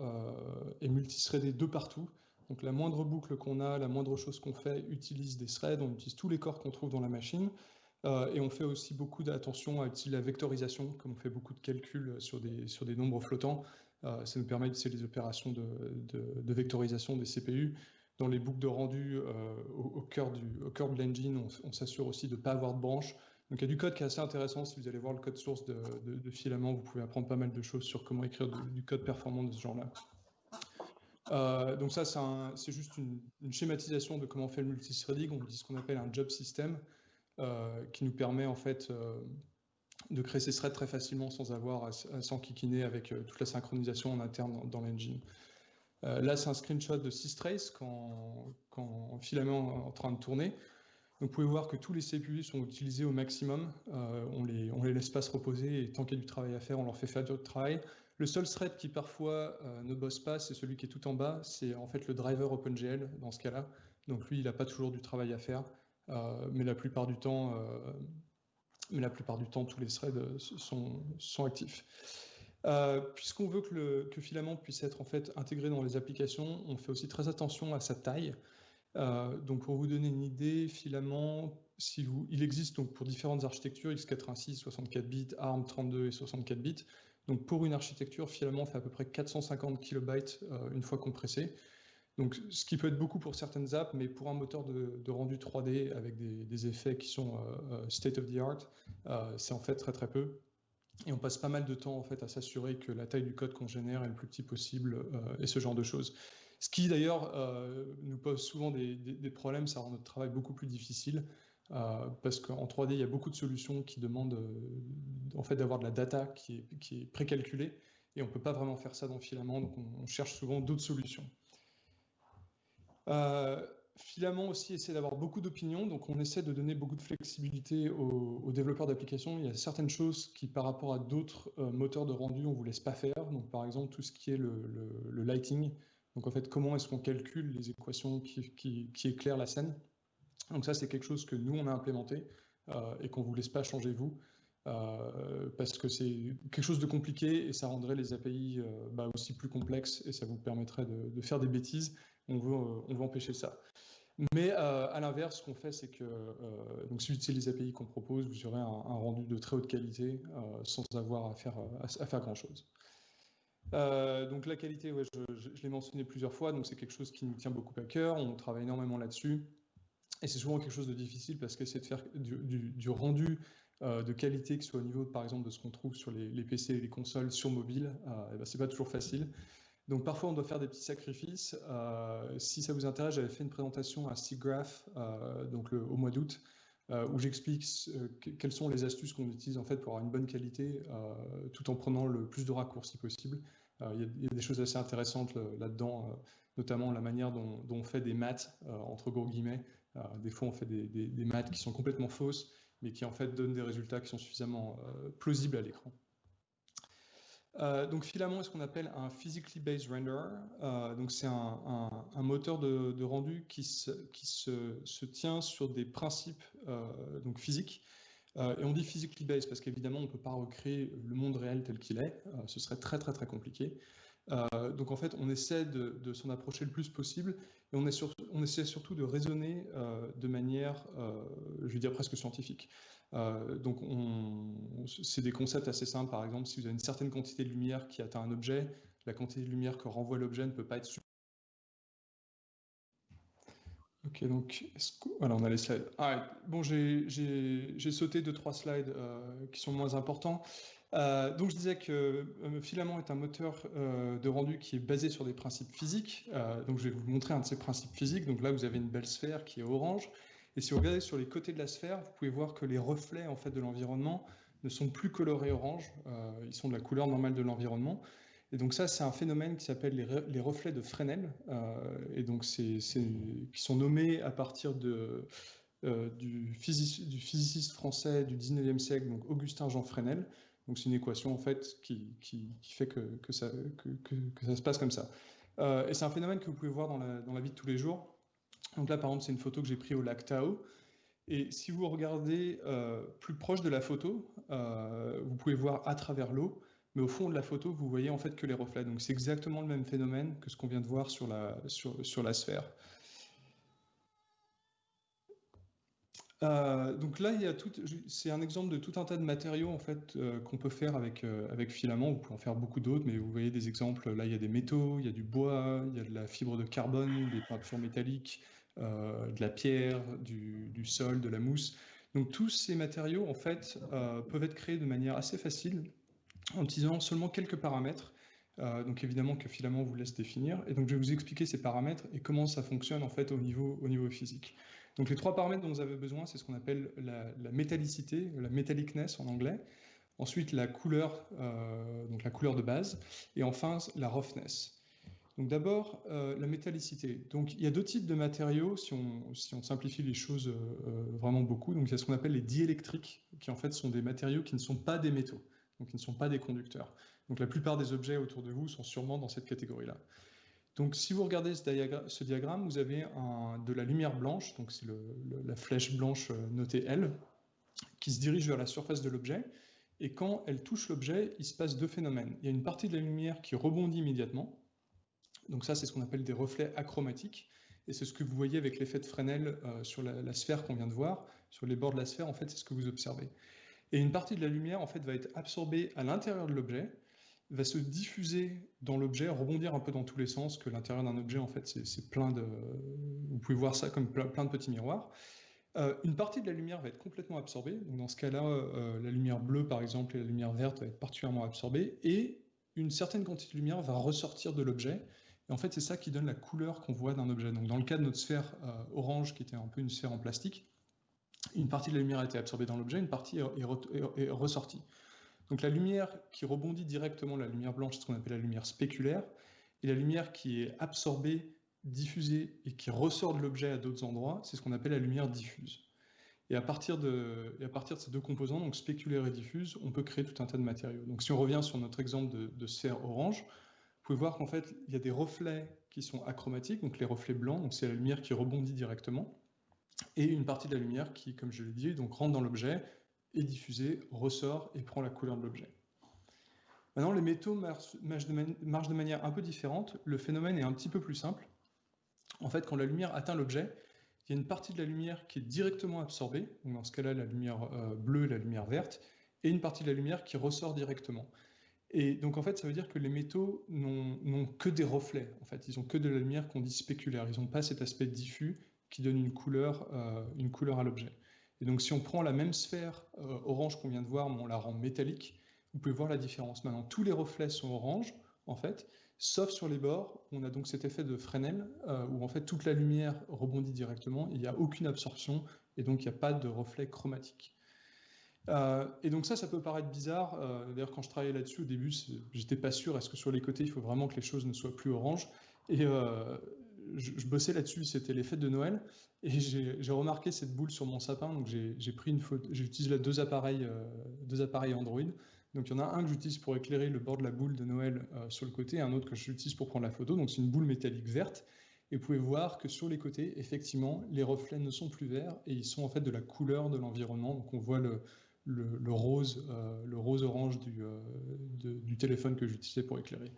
est multithreadé de partout. Donc la moindre boucle qu'on a, la moindre chose qu'on fait utilise des threads, on utilise tous les corps qu'on trouve dans la machine. Et on fait aussi beaucoup d'attention à utiliser la vectorisation, comme on fait beaucoup de calculs sur des nombres flottants. Ça nous permet d'utiliser les opérations de vectorisation des CPU. Dans les boucles de rendu au cœur de l'engine, on s'assure aussi de ne pas avoir de branches. Donc il y a du code qui est assez intéressant. Si vous allez voir le code source de Filament, vous pouvez apprendre pas mal de choses sur comment écrire du code performant de ce genre-là. Donc ça, c'est juste une schématisation de comment on fait le multithreading. On dit ce qu'on appelle un job system, qui nous permet en fait de créer ces threads très facilement sans avoir à s'enquiquiner avec toute la synchronisation en interne dans l'engine. Là, c'est un screenshot de Systrace quand Filament est en train de tourner. Donc, vous pouvez voir que tous les CPU sont utilisés au maximum. On les laisse pas se reposer et tant qu'il y a du travail à faire, on leur fait du travail. Le seul thread qui parfois ne bosse pas, c'est celui qui est tout en bas. C'est en fait le driver OpenGL dans ce cas-là. Donc lui, il n'a pas toujours du travail à faire, mais la plupart du temps, tous les threads sont actifs. Puisqu'on veut que Filament puisse être en fait intégré dans les applications, on fait aussi très attention à sa taille. Donc pour vous donner une idée, Filament, il existe donc pour différentes architectures, x86, 64 bits, ARM 32 et 64 bits. Donc pour une architecture, Filament fait à peu près 450 kilobytes une fois compressé. Donc ce qui peut être beaucoup pour certaines apps, mais pour un moteur de rendu 3D avec des effets qui sont state of the art, c'est en fait très très peu. Et on passe pas mal de temps en fait à s'assurer que la taille du code qu'on génère est le plus petit possible et ce genre de choses. Ce qui d'ailleurs nous pose souvent des problèmes, ça rend notre travail beaucoup plus difficile parce qu'en 3D il y a beaucoup de solutions qui demandent en fait d'avoir de la data qui est précalculée et on peut pas vraiment faire ça dans Filament, donc on cherche souvent d'autres solutions. Filament aussi essaie d'avoir beaucoup d'opinions, donc on essaie de donner beaucoup de flexibilité aux développeurs d'applications. Il y a certaines choses qui, par rapport à d'autres moteurs de rendu, on ne vous laisse pas faire. Donc par exemple, tout ce qui est le lighting. Donc en fait, comment est-ce qu'on calcule les équations qui éclairent la scène. Donc ça, c'est quelque chose que nous, on a implémenté et qu'on ne vous laisse pas changer vous. Parce que c'est quelque chose de compliqué et ça rendrait les API aussi plus complexes et ça vous permettrait de faire des bêtises. On veut empêcher ça. Mais à l'inverse, ce qu'on fait, c'est que donc si vous utilisez les API qu'on propose, vous aurez un rendu de très haute qualité sans avoir à faire grand-chose. Donc la qualité, ouais, je l'ai mentionné plusieurs fois, donc c'est quelque chose qui nous tient beaucoup à cœur, on travaille énormément là-dessus. Et c'est souvent quelque chose de difficile parce que c'est de faire du rendu de qualité qui soit au niveau, par exemple, de ce qu'on trouve sur les PC et les consoles sur mobile, c'est pas toujours facile. Donc parfois on doit faire des petits sacrifices. Si ça vous intéresse, j'avais fait une présentation à SIGGRAPH au mois d'août où j'explique quelles sont les astuces qu'on utilise en fait pour avoir une bonne qualité tout en prenant le plus de raccourcis possible. Il y a des choses assez intéressantes là-dedans, notamment la manière dont on fait des maths entre gros guillemets. Des fois on fait des maths qui sont complètement fausses mais qui en fait donnent des résultats qui sont suffisamment plausibles à l'écran. Donc Filament est ce qu'on appelle un physically based renderer. Donc c'est un moteur de rendu qui se tient sur des principes donc physiques. Et on dit physically based parce qu'évidemment on ne peut pas recréer le monde réel tel qu'il est. Ce serait très très très compliqué. Donc en fait, on essaie de s'en approcher le plus possible et on essaie surtout de raisonner de manière, je veux dire, presque scientifique. Donc c'est des concepts assez simples. Par exemple, si vous avez une certaine quantité de lumière qui atteint un objet, la quantité de lumière que renvoie l'objet ne peut pas être... Ok, donc voilà, on a les slides. Bon, j'ai sauté 2-3 slides qui sont moins importants. Donc je disais que Filament est un moteur de rendu qui est basé sur des principes physiques. Donc je vais vous montrer un de ces principes physiques. Donc là, vous avez une belle sphère qui est orange. Et si vous regardez sur les côtés de la sphère, vous pouvez voir que les reflets en fait, de l'environnement ne sont plus colorés orange. Ils sont de la couleur normale de l'environnement. Et donc ça, c'est un phénomène qui s'appelle les reflets de Fresnel, et donc qui sont nommés à partir du physiciste français du 19e siècle, donc Augustin Jean Fresnel. Donc c'est une équation en fait qui fait que ça se passe comme ça. Et c'est un phénomène que vous pouvez voir dans la vie de tous les jours. Donc là, par exemple, c'est une photo que j'ai prise au lac Tao. Et si vous regardez plus proche de la photo, vous pouvez voir à travers l'eau. Mais au fond de la photo, vous voyez en fait que les reflets. Donc c'est exactement le même phénomène que ce qu'on vient de voir sur la sphère. Donc là, c'est un exemple de tout un tas de matériaux en fait qu'on peut faire avec Filament. Vous pouvez en faire beaucoup d'autres, mais vous voyez des exemples. Là, il y a des métaux, il y a du bois, il y a de la fibre de carbone, des peintures métalliques, de la pierre, du sol, de la mousse. Donc tous ces matériaux en fait peuvent être créés de manière assez facile en utilisant seulement quelques paramètres, donc évidemment que Filament vous laisse définir, et donc je vais vous expliquer ces paramètres et comment ça fonctionne en fait au niveau physique. Donc les 3 paramètres dont vous avez besoin, c'est ce qu'on appelle la métallicité, la metallicness en anglais, ensuite la couleur, donc la couleur de base, et enfin la roughness. Donc d'abord, la métallicité. Donc il y a 2 types de matériaux, si on simplifie les choses vraiment beaucoup. Donc il y a ce qu'on appelle les diélectriques, qui en fait sont des matériaux qui ne sont pas des métaux, donc qui ne sont pas des conducteurs. Donc la plupart des objets autour de vous sont sûrement dans cette catégorie-là. Donc si vous regardez ce diagramme, vous avez de la lumière blanche, donc c'est la flèche blanche notée L, qui se dirige vers la surface de l'objet. Et quand elle touche l'objet, il se passe 2 phénomènes. Il y a une partie de la lumière qui rebondit immédiatement. Donc ça, c'est ce qu'on appelle des reflets achromatiques. Et c'est ce que vous voyez avec l'effet de Fresnel sur la sphère qu'on vient de voir. Sur les bords de la sphère, en fait, c'est ce que vous observez. Et une partie de la lumière, en fait, va être absorbée à l'intérieur de l'objet, va se diffuser dans l'objet, rebondir un peu dans tous les sens, que l'intérieur d'un objet, en fait, c'est plein de... Vous pouvez voir ça comme plein de petits miroirs. Une partie de la lumière va être complètement absorbée. Donc dans ce cas-là, la lumière bleue, par exemple, et la lumière verte va être particulièrement absorbée. Et une certaine quantité de lumière va ressortir de l'objet. Et en fait, c'est ça qui donne la couleur qu'on voit d'un objet. Donc dans le cas de notre sphère orange, qui était un peu une sphère en plastique, une partie de la lumière a été absorbée dans l'objet, une partie est ressortie. Donc la lumière qui rebondit directement, la lumière blanche, c'est ce qu'on appelle la lumière spéculaire, et la lumière qui est absorbée, diffusée et qui ressort de l'objet à d'autres endroits, c'est ce qu'on appelle la lumière diffuse. Et à partir de ces 2 composants, donc spéculaire et diffuse, on peut créer tout un tas de matériaux. Donc si on revient sur notre exemple de sphère orange, vous pouvez voir qu'en fait, il y a des reflets qui sont achromatiques, donc les reflets blancs, donc c'est la lumière qui rebondit directement, et une partie de la lumière qui, comme je l'ai dit, donc rentre dans l'objet, est diffusée, ressort et prend la couleur de l'objet. Maintenant, les métaux marchent de manière un peu différente. Le phénomène est un petit peu plus simple. En fait, quand la lumière atteint l'objet, il y a une partie de la lumière qui est directement absorbée, donc dans ce cas-là, la lumière bleue et la lumière verte, et une partie de la lumière qui ressort directement. Et donc, en fait, ça veut dire que les métaux n'ont que des reflets. En fait, ils n'ont que de la lumière qu'on dit spéculaire. Ils n'ont pas cet aspect diffus qui donne une couleur à l'objet. Et donc, si on prend la même sphère orange qu'on vient de voir, mais on la rend métallique, vous pouvez voir la différence. Maintenant, tous les reflets sont orange, en fait, sauf sur les bords. On a donc cet effet de Fresnel, où en fait toute la lumière rebondit directement, il n'y a aucune absorption, et donc il n'y a pas de reflet chromatique. Et donc ça peut paraître bizarre. D'ailleurs, quand je travaillais là-dessus, au début, j'étais pas sûr, est-ce que sur les côtés, il faut vraiment que les choses ne soient plus orange? Et je bossais là-dessus, c'était les fêtes de Noël, et j'ai remarqué cette boule sur mon sapin, donc j'ai pris une photo, j'utilise là 2 appareils Android. Donc il y en a un que j'utilise pour éclairer le bord de la boule de Noël sur le côté, et un autre que j'utilise pour prendre la photo, donc c'est une boule métallique verte, et vous pouvez voir que sur les côtés, effectivement, les reflets ne sont plus verts, et ils sont en fait de la couleur de l'environnement, donc on voit le rose orange du téléphone que j'utilisais pour éclairer.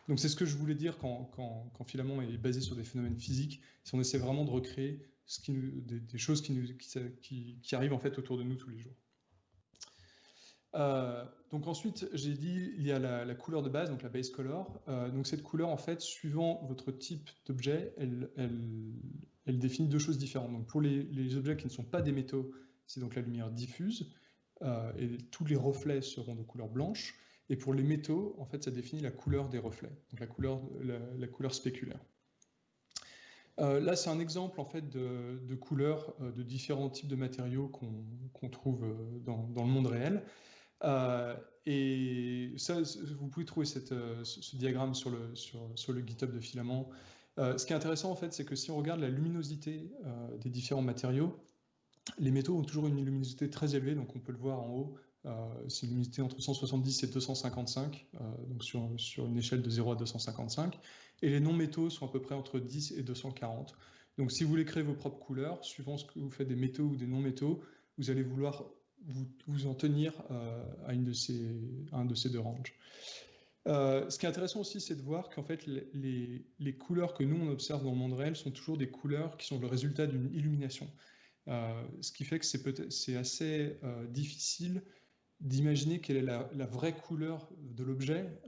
Donc c'est ce que je voulais dire quand Filament est basé sur des phénomènes physiques, si on essaie vraiment de recréer des choses qui arrivent en fait autour de nous tous les jours. Donc ensuite, j'ai dit, il y a la couleur de base, donc la base color. Donc cette couleur, en fait, suivant votre type d'objet, elle définit deux choses différentes. Donc pour les objets qui ne sont pas des métaux, c'est donc la lumière diffuse, et tous les reflets seront de couleur blanche. Et pour les métaux, en fait, ça définit la couleur des reflets, donc la couleur spéculaire. Là, c'est un exemple en fait de couleurs de différents types de matériaux qu'on trouve dans le monde réel. Et ça, vous pouvez trouver ce diagramme sur le GitHub de Filament. Ce qui est intéressant en fait, c'est que si on regarde la luminosité des différents matériaux, les métaux ont toujours une luminosité très élevée, donc on peut le voir en haut. C'est une luminosité entre 170 et 255, donc sur une échelle de 0 à 255. Et les non-métaux sont à peu près entre 10 et 240. Donc si vous voulez créer vos propres couleurs, suivant ce que vous faites des métaux ou des non-métaux, vous allez vouloir vous en tenir à un de ces deux ranges. Ce qui est intéressant aussi, c'est de voir qu'en fait, les couleurs que nous, on observe dans le monde réel sont toujours des couleurs qui sont le résultat d'une illumination. Ce qui fait que c'est assez difficile d'imaginer quelle est la vraie couleur de l'objet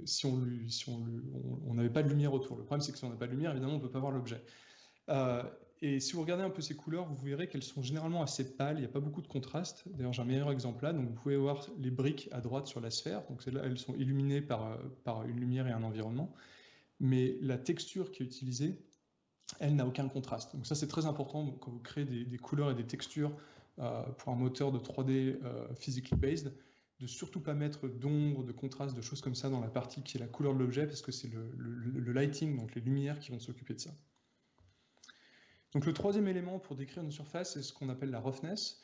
si on n'avait pas de lumière autour. Le problème, c'est que si on n'a pas de lumière, évidemment, on ne peut pas voir l'objet. Et si vous regardez un peu ces couleurs, vous verrez qu'elles sont généralement assez pâles, il n'y a pas beaucoup de contraste. D'ailleurs, j'ai un meilleur exemple là. Donc, vous pouvez voir les briques à droite sur la sphère. Donc, là, elles sont illuminées par une lumière et un environnement. Mais la texture qui est utilisée, elle n'a aucun contraste. Donc ça, c'est très important quand vous créez des couleurs et des textures pour un moteur de 3D physically based, de surtout pas mettre d'ombre, de contraste, de choses comme ça dans la partie qui est la couleur de l'objet, parce que c'est le lighting, donc les lumières, qui vont s'occuper de ça. Donc le troisième élément pour décrire une surface, c'est ce qu'on appelle la roughness.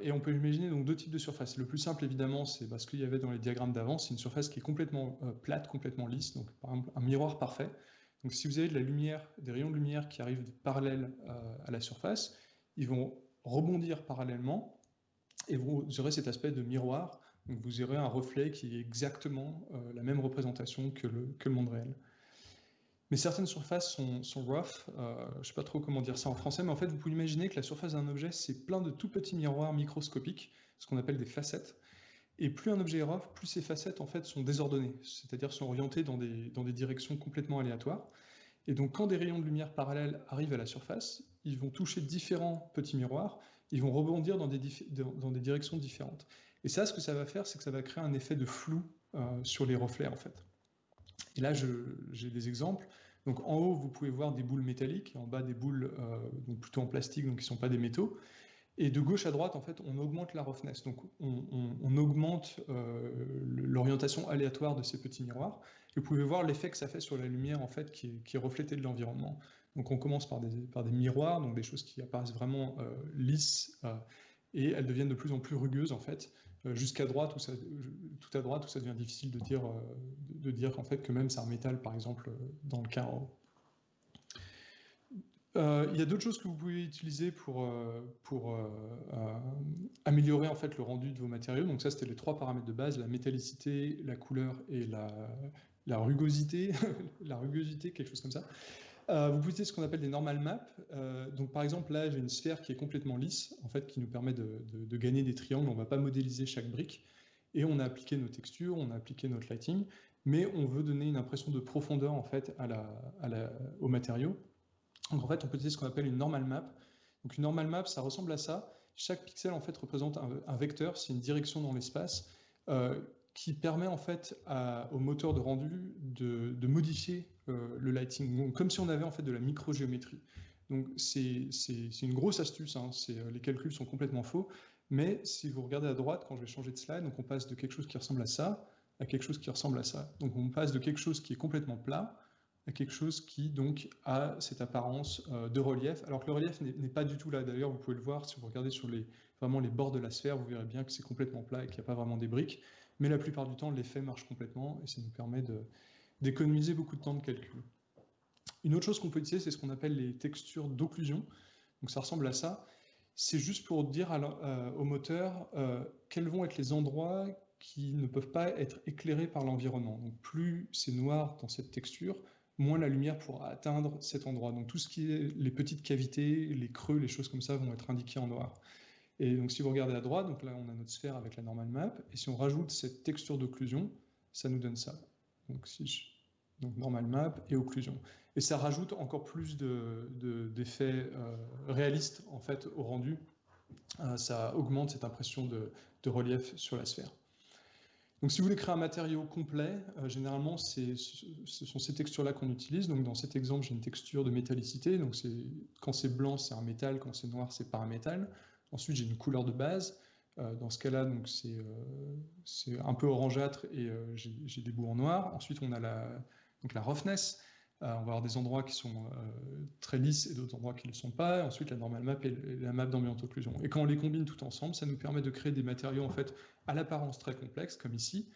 Et on peut imaginer donc deux types de surfaces. Le plus simple, évidemment, c'est ce qu'il y avait dans les diagrammes d'avant, c'est une surface qui est complètement plate, complètement lisse, donc par exemple un miroir parfait. Donc si vous avez de la lumière, des rayons de lumière qui arrivent parallèles à la surface, ils vont rebondir parallèlement et vous aurez cet aspect de miroir. Donc vous aurez un reflet qui est exactement la même représentation que le monde réel. Mais certaines surfaces sont rough, je ne sais pas trop comment dire ça en français, mais en fait vous pouvez imaginer que la surface d'un objet c'est plein de tout petits miroirs microscopiques, ce qu'on appelle des facettes. Et plus un objet est rough, plus ces facettes en fait sont désordonnées, c'est-à-dire sont orientées dans des directions complètement aléatoires. Et donc quand des rayons de lumière parallèles arrivent à la surface, ils vont toucher différents petits miroirs, ils vont rebondir dans des directions différentes. Et ça, ce que ça va faire, c'est que ça va créer un effet de flou sur les reflets en fait. Et là, j'ai des exemples. Donc en haut, vous pouvez voir des boules métalliques, et en bas des boules donc plutôt en plastique, donc qui ne sont pas des métaux. Et de gauche à droite, en fait, on augmente la roughness. Donc on augmente l'orientation aléatoire de ces petits miroirs. Et vous pouvez voir l'effet que ça fait sur la lumière, en fait, qui est reflétée de l'environnement. Donc on commence par des miroirs, donc des choses qui apparaissent vraiment lisses, et elles deviennent de plus en plus rugueuses, en fait, jusqu'à droite, tout à droite, où ça devient difficile de dire en fait, que même c'est un métal, par exemple, dans le cas en haut. Il y a d'autres choses que vous pouvez utiliser pour améliorer en fait, le rendu de vos matériaux. Donc ça, c'était les trois paramètres de base, la métallicité, la couleur et la rugosité, la rugosité, quelque chose comme ça. Vous pouvez utiliser ce qu'on appelle des normal maps. Donc par exemple, là, j'ai une sphère qui est complètement lisse, en fait, qui nous permet de gagner des triangles. On ne va pas modéliser chaque brique. Et on a appliqué nos textures, on a appliqué notre lighting, mais on veut donner une impression de profondeur en fait, au matériau. Donc en fait, on peut utiliser ce qu'on appelle une normal map. Donc une normal map, ça ressemble à ça. Chaque pixel en fait représente un vecteur, c'est une direction dans l'espace qui permet en fait au moteur de rendu de modifier le lighting, donc, comme si on avait en fait de la microgéométrie. Donc c'est une grosse astuce, hein. Les calculs sont complètement faux, mais si vous regardez à droite, quand je vais changer de slide, donc on passe de quelque chose qui ressemble à ça à quelque chose qui ressemble à ça. Donc on passe de quelque chose qui est complètement plat à quelque chose qui donc a cette apparence de relief, alors que le relief n'est pas du tout là. D'ailleurs, vous pouvez le voir si vous regardez sur vraiment les bords de la sphère, vous verrez bien que c'est complètement plat et qu'il n'y a pas vraiment des briques, mais la plupart du temps, l'effet marche complètement et ça nous permet d'économiser beaucoup de temps de calcul. Une autre chose qu'on peut utiliser, c'est ce qu'on appelle les textures d'occlusion. Donc ça ressemble à ça. C'est juste pour dire au moteur quels vont être les endroits qui ne peuvent pas être éclairés par l'environnement. Donc plus c'est noir dans cette texture, moins la lumière pourra atteindre cet endroit. Donc tout ce qui est les petites cavités, les creux, les choses comme ça vont être indiquées en noir. Et donc si vous regardez à droite, donc là on a notre sphère avec la normal map, et si on rajoute cette texture d'occlusion, ça nous donne ça. Donc, donc normal map et occlusion. Et ça rajoute encore plus d'effets réalistes en fait au rendu. Ça augmente cette impression de relief sur la sphère. Donc si vous voulez créer un matériau complet, généralement ce sont ces textures-là qu'on utilise. Donc dans cet exemple, j'ai une texture de métallicité. Donc quand c'est blanc, c'est un métal, quand c'est noir, c'est pas un métal. Ensuite, j'ai une couleur de base. Dans ce cas-là, c'est un peu orangeâtre et j'ai des bouts en noir. Ensuite, on a la roughness. On va avoir des endroits qui sont très lisses et d'autres endroits qui ne le sont pas. Ensuite, la normal map et la map d'ambient occlusion. Et quand on les combine tout ensemble, ça nous permet de créer des matériaux en fait à l'apparence très complexes, comme ici,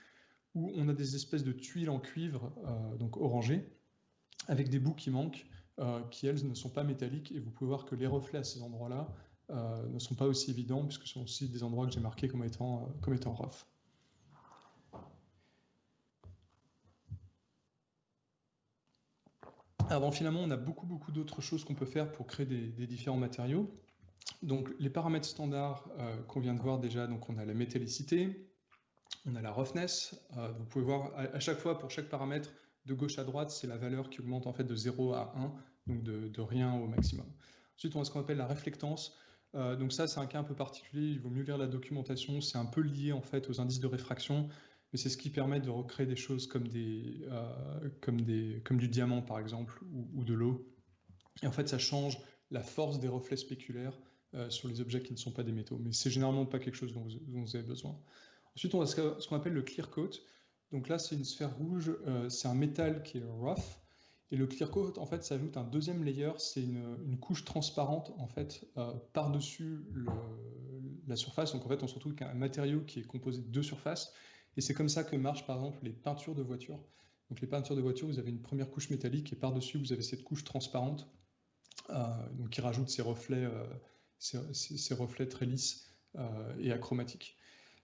où on a des espèces de tuiles en cuivre, donc orangées, avec des bouts qui manquent, qui elles ne sont pas métalliques. Et vous pouvez voir que les reflets à ces endroits-là ne sont pas aussi évidents, puisque ce sont aussi des endroits que j'ai marqués comme étant rough. Alors finalement, on a beaucoup d'autres choses qu'on peut faire pour créer des différents matériaux. Donc les paramètres standards qu'on vient de voir déjà, donc on a la métallicité, on a la roughness. Vous pouvez voir à chaque fois, pour chaque paramètre, de gauche à droite, c'est la valeur qui augmente en fait de 0 à 1, donc de rien au maximum. Ensuite, on a ce qu'on appelle la réflectance. Donc ça, c'est un cas un peu particulier, il vaut mieux lire la documentation, c'est un peu lié en fait aux indices de réfraction, mais c'est ce qui permet de recréer des choses comme du diamant par exemple, ou de l'eau. Et en fait, ça change la force des reflets spéculaires sur les objets qui ne sont pas des métaux, mais c'est généralement pas quelque chose dont vous avez besoin. Ensuite, on a ce qu'on appelle le clear coat. Donc là, c'est une sphère rouge, c'est un métal qui est rough. Et le clear coat, en fait, ça ajoute un deuxième layer, c'est une couche transparente, en fait, par-dessus la surface. Donc en fait, on se retrouve avec un matériau qui est composé de deux surfaces. Et c'est comme ça que marchent, par exemple, les peintures de voitures. Donc les peintures de voitures, vous avez une première couche métallique et par-dessus, vous avez cette couche transparente donc qui rajoute ces reflets très lisses et achromatiques.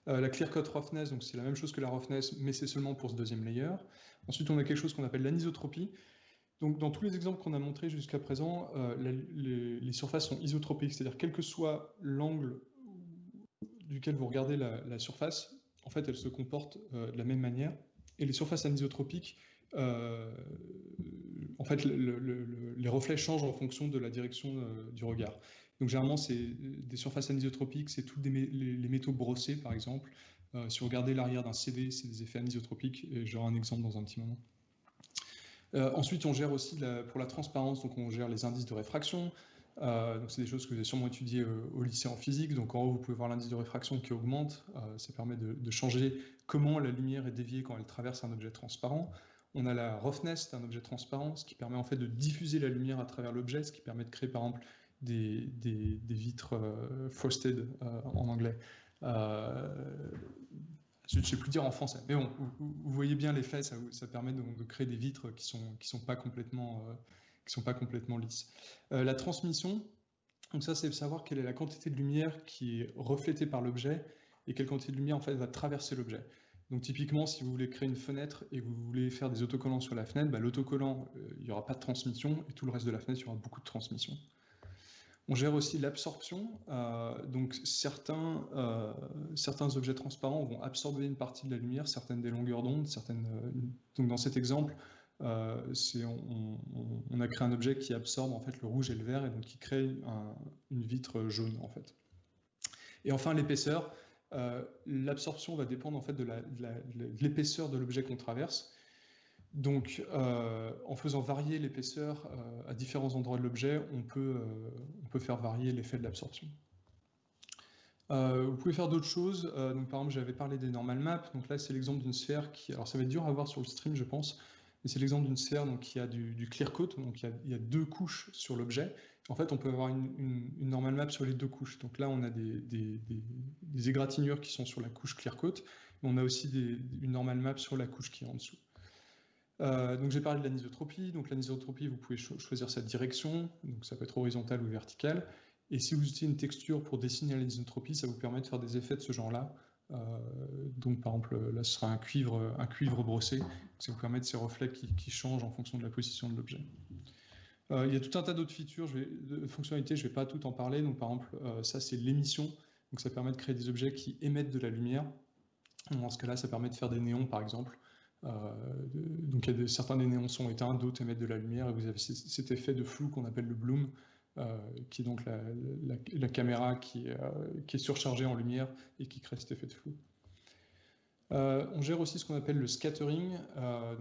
La clear coat roughness, donc c'est la même chose que la roughness, mais c'est seulement pour ce deuxième layer. Ensuite, on a quelque chose qu'on appelle l'anisotropie. Donc, dans tous les exemples qu'on a montrés jusqu'à présent, les surfaces sont isotropiques, c'est-à-dire quel que soit l'angle duquel vous regardez la surface, en fait, elle se comporte de la même manière. Et les surfaces anisotropiques, en fait, les reflets changent en fonction de la direction du regard. Donc, généralement, c'est des surfaces anisotropiques, c'est tous les métaux brossés, par exemple. Si vous regardez l'arrière d'un CD, c'est des effets anisotropiques, et j'aurai un exemple dans un petit moment. Ensuite, on gère aussi pour la transparence, donc on gère les indices de réfraction. Donc c'est des choses que vous avez sûrement étudiées au lycée en physique. Donc en haut, vous pouvez voir l'indice de réfraction qui augmente. Ça permet de changer comment la lumière est déviée quand elle traverse un objet transparent. On a la roughness d'un objet transparent, ce qui permet en fait de diffuser la lumière à travers l'objet, ce qui permet de créer par exemple des vitres frosted en anglais. Je ne sais plus dire en français, mais bon, vous voyez bien l'effet, ça permet de créer des vitres qui sont pas complètement lisses. La transmission, donc ça c'est savoir quelle est la quantité de lumière qui est reflétée par l'objet et quelle quantité de lumière en fait va traverser l'objet. Donc typiquement, si vous voulez créer une fenêtre et que vous voulez faire des autocollants sur la fenêtre, l'autocollant, il n'y aura pas de transmission et tout le reste de la fenêtre, il y aura beaucoup de transmission. On gère aussi l'absorption, donc certains objets transparents vont absorber une partie de la lumière, certaines des longueurs d'onde, donc dans cet exemple, on a créé un objet qui absorbe en fait le rouge et le vert et donc qui crée une vitre jaune en fait. Et enfin l'épaisseur, l'absorption va dépendre en fait de l'épaisseur de l'objet qu'on traverse. Donc, en faisant varier l'épaisseur à différents endroits de l'objet, on peut faire varier l'effet de l'absorption. Vous pouvez faire d'autres choses. Donc, par exemple, j'avais parlé des normal maps. Donc là, c'est l'exemple d'une sphère qui... Alors, ça va être dur à voir sur le stream, je pense. Mais c'est l'exemple d'une sphère donc, qui a du clear coat. Donc, il y a deux couches sur l'objet. En fait, on peut avoir une normal map sur les deux couches. Donc là, on a des égratignures qui sont sur la couche clear coat. Mais on a aussi une normal map sur la couche qui est en dessous. Donc j'ai parlé de l'anisotropie. Donc l'anisotropie, vous pouvez choisir sa direction, donc ça peut être horizontal ou vertical. Et si vous utilisez une texture pour dessiner l'anisotropie, ça vous permet de faire des effets de ce genre-là, Donc par exemple, là ce sera un cuivre brossé. Ça vous permet de ces reflets qui changent en fonction de la position de l'objet. Il y a tout un tas d'autres features, de fonctionnalités, je ne vais pas tout en parler. Donc par exemple, ça c'est l'émission. Donc ça permet de créer des objets qui émettent de la lumière. Dans ce cas-là, ça permet de faire des néons par exemple. Donc certains des néons sont éteints, d'autres émettent de la lumière, et vous avez cet effet de flou qu'on appelle le bloom, qui est donc la caméra qui est surchargée en lumière et qui crée cet effet de flou. On gère aussi ce qu'on appelle le scattering,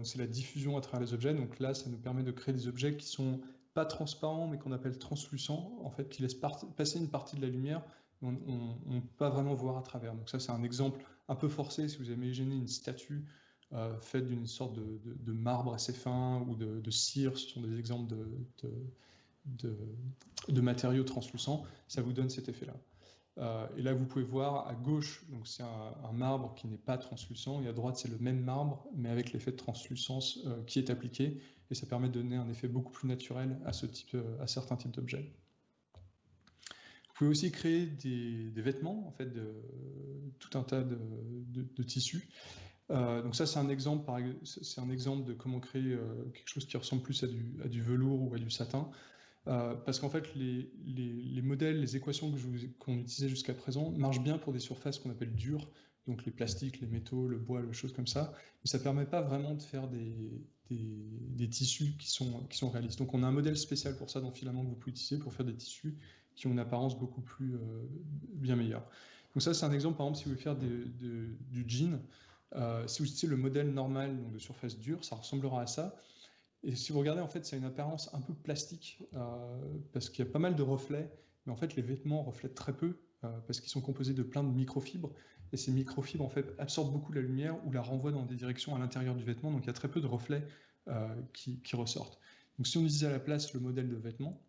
c'est la diffusion à travers les objets. Donc là, ça nous permet de créer des objets qui sont pas transparents, mais qu'on appelle translucents, en fait, qui laissent passer une partie de la lumière, on ne peut pas vraiment voir à travers. Donc ça, c'est un exemple un peu forcé. Si vous imaginez une statue faite d'une sorte de marbre assez fin ou de cire, ce sont des exemples de matériaux translucents, ça vous donne cet effet-là. Et là, vous pouvez voir à gauche, donc c'est un marbre qui n'est pas translucent, et à droite, c'est le même marbre, mais avec l'effet de translucence qui est appliqué, et ça permet de donner un effet beaucoup plus naturel à certains types d'objets. Vous pouvez aussi créer des vêtements, en fait, tout un tas de tissus. Donc ça, c'est un exemple de comment créer quelque chose qui ressemble plus à du velours ou à du satin. Parce qu'en fait, les modèles, les équations qu'on utilisait jusqu'à présent marchent bien pour des surfaces qu'on appelle dures, donc les plastiques, les métaux, le bois, les choses comme ça, mais ça ne permet pas vraiment de faire des tissus qui sont réalistes. Donc on a un modèle spécial pour ça dans Filament que vous pouvez utiliser pour faire des tissus qui ont une apparence beaucoup plus bien meilleure. Donc ça, c'est un exemple, par exemple, si vous voulez faire du jean, si vous utilisez le modèle normal donc de surface dure, ça ressemblera à ça. Et si vous regardez, en fait, ça a une apparence un peu plastique, parce qu'il y a pas mal de reflets, mais en fait, les vêtements reflètent très peu, parce qu'ils sont composés de plein de microfibres, et ces microfibres, en fait, absorbent beaucoup la lumière ou la renvoient dans des directions à l'intérieur du vêtement, donc il y a très peu de reflets qui ressortent. Donc si on utilisait à la place le modèle de vêtement,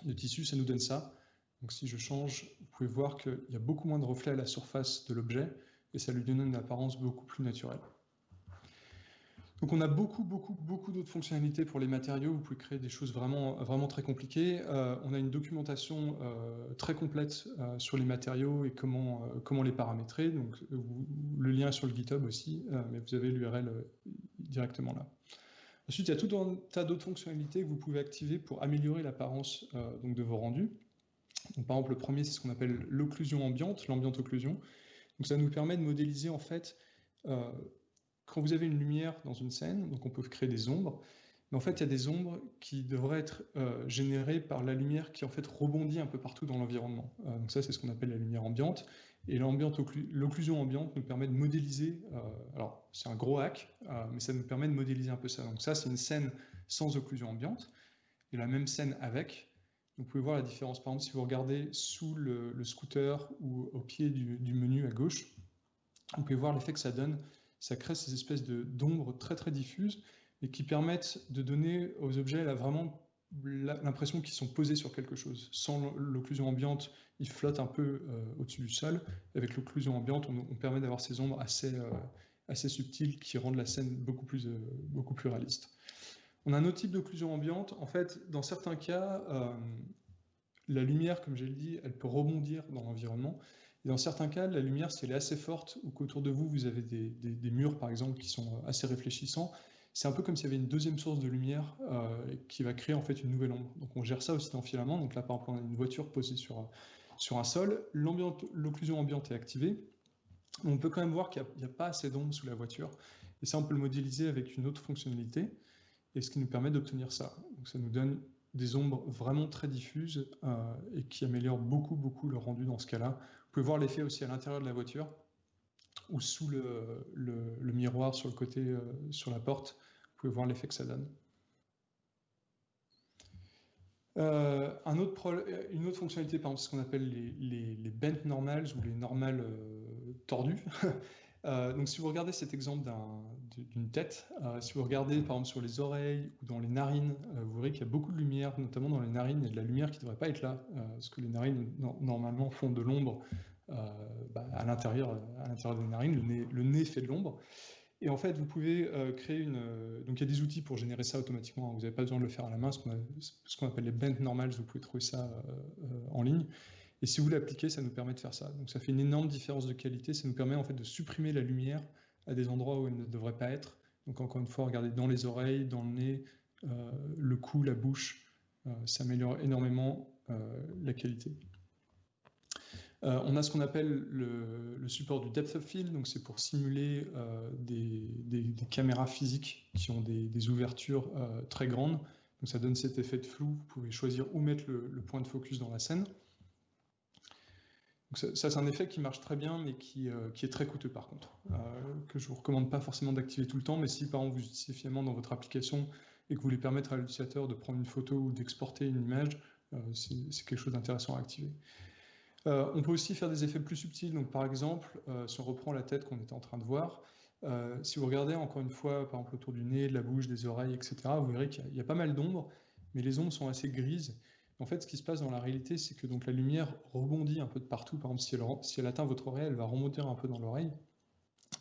de tissu, ça nous donne ça. Donc si je change, vous pouvez voir qu'il y a beaucoup moins de reflets à la surface de l'objet, et ça lui donne une apparence beaucoup plus naturelle. Donc on a beaucoup d'autres fonctionnalités pour les matériaux. Vous pouvez créer des choses vraiment très compliquées. On a une documentation très complète sur les matériaux et comment les paramétrer. Donc le lien est sur le GitHub aussi, mais vous avez l'URL directement là. Ensuite, il y a tout un tas d'autres fonctionnalités que vous pouvez activer pour améliorer l'apparence de vos rendus. Donc, par exemple, le premier, c'est ce qu'on appelle l'occlusion ambiante, l'ambient occlusion. Donc ça nous permet de modéliser en fait quand vous avez une lumière dans une scène, donc on peut créer des ombres, mais en fait il y a des ombres qui devraient être générées par la lumière qui en fait rebondit un peu partout dans l'environnement. Donc ça c'est ce qu'on appelle la lumière ambiante, et l'occlusion ambiante nous permet de modéliser, alors c'est un gros hack, mais ça nous permet de modéliser un peu ça. Donc ça c'est une scène sans occlusion ambiante, et la même scène avec. Vous pouvez voir la différence, par exemple si vous regardez sous le scooter ou au pied du menu à gauche, vous pouvez voir l'effet que ça donne. Ça crée ces espèces d'ombres très diffuses et qui permettent de donner aux objets là, vraiment l'impression qu'ils sont posés sur quelque chose. Sans l'occlusion ambiante, ils flottent un peu au-dessus du sol. Avec l'occlusion ambiante, on permet d'avoir ces ombres assez subtiles qui rendent la scène beaucoup plus réaliste. On a un autre type d'occlusion ambiante. En fait, dans certains cas, la lumière, comme j'ai dit, elle peut rebondir dans l'environnement. Et dans certains cas, la lumière, si elle est assez forte ou qu'autour de vous, vous avez des murs, par exemple, qui sont assez réfléchissants, c'est un peu comme s'il y avait une deuxième source de lumière qui va créer en fait une nouvelle ombre. Donc on gère ça aussi dans Filament. Donc là, par exemple, on a une voiture posée sur un sol. L'occlusion ambiante est activée. On peut quand même voir qu'il n'y a pas assez d'ombre sous la voiture. Et ça, on peut le modéliser avec une autre fonctionnalité, et ce qui nous permet d'obtenir ça. Donc ça nous donne des ombres vraiment très diffuses et qui améliorent beaucoup le rendu dans ce cas-là. Vous pouvez voir l'effet aussi à l'intérieur de la voiture ou sous le miroir sur le côté, sur la porte. Vous pouvez voir l'effet que ça donne. Une autre fonctionnalité, par exemple, c'est ce qu'on appelle les bent normals ou les normales tordues. Donc si vous regardez cet exemple d'une tête, si vous regardez par exemple sur les oreilles ou dans les narines, vous verrez qu'il y a beaucoup de lumière, notamment dans les narines. Il y a de la lumière qui ne devrait pas être là, parce que les narines normalement font de l'ombre à l'intérieur des narines. Le nez fait de l'ombre. Et en fait, vous pouvez créer donc il y a des outils pour générer ça automatiquement. Vous n'avez pas besoin de le faire à la main, ce qu'on appelle les bent normals. Vous pouvez trouver ça en ligne. Et si vous l'appliquez, ça nous permet de faire ça. Donc ça fait une énorme différence de qualité. Ça nous permet en fait de supprimer la lumière à des endroits où elle ne devrait pas être. Donc encore une fois, regardez dans les oreilles, dans le nez, le cou, la bouche. Ça améliore énormément la qualité. On a ce qu'on appelle le support du depth of field, donc c'est pour simuler des caméras physiques qui ont des ouvertures très grandes. Donc ça donne cet effet de flou. Vous pouvez choisir où mettre le point de focus dans la scène. Donc ça c'est un effet qui marche très bien, mais qui est très coûteux par contre, que je ne vous recommande pas forcément d'activer tout le temps, mais si par exemple vous utilisez finalement dans votre application et que vous voulez permettre à l'utilisateur de prendre une photo ou d'exporter une image, c'est quelque chose d'intéressant à activer. On peut aussi faire des effets plus subtils. Donc, par exemple, si on reprend la tête qu'on était en train de voir, si vous regardez encore une fois, par exemple, autour du nez, de la bouche, des oreilles, etc., vous verrez qu'il y a pas mal d'ombres, mais les ombres sont assez grises. En fait, ce qui se passe dans la réalité, c'est que donc, la lumière rebondit un peu de partout. Par exemple, si elle atteint votre oreille, elle va remonter un peu dans l'oreille.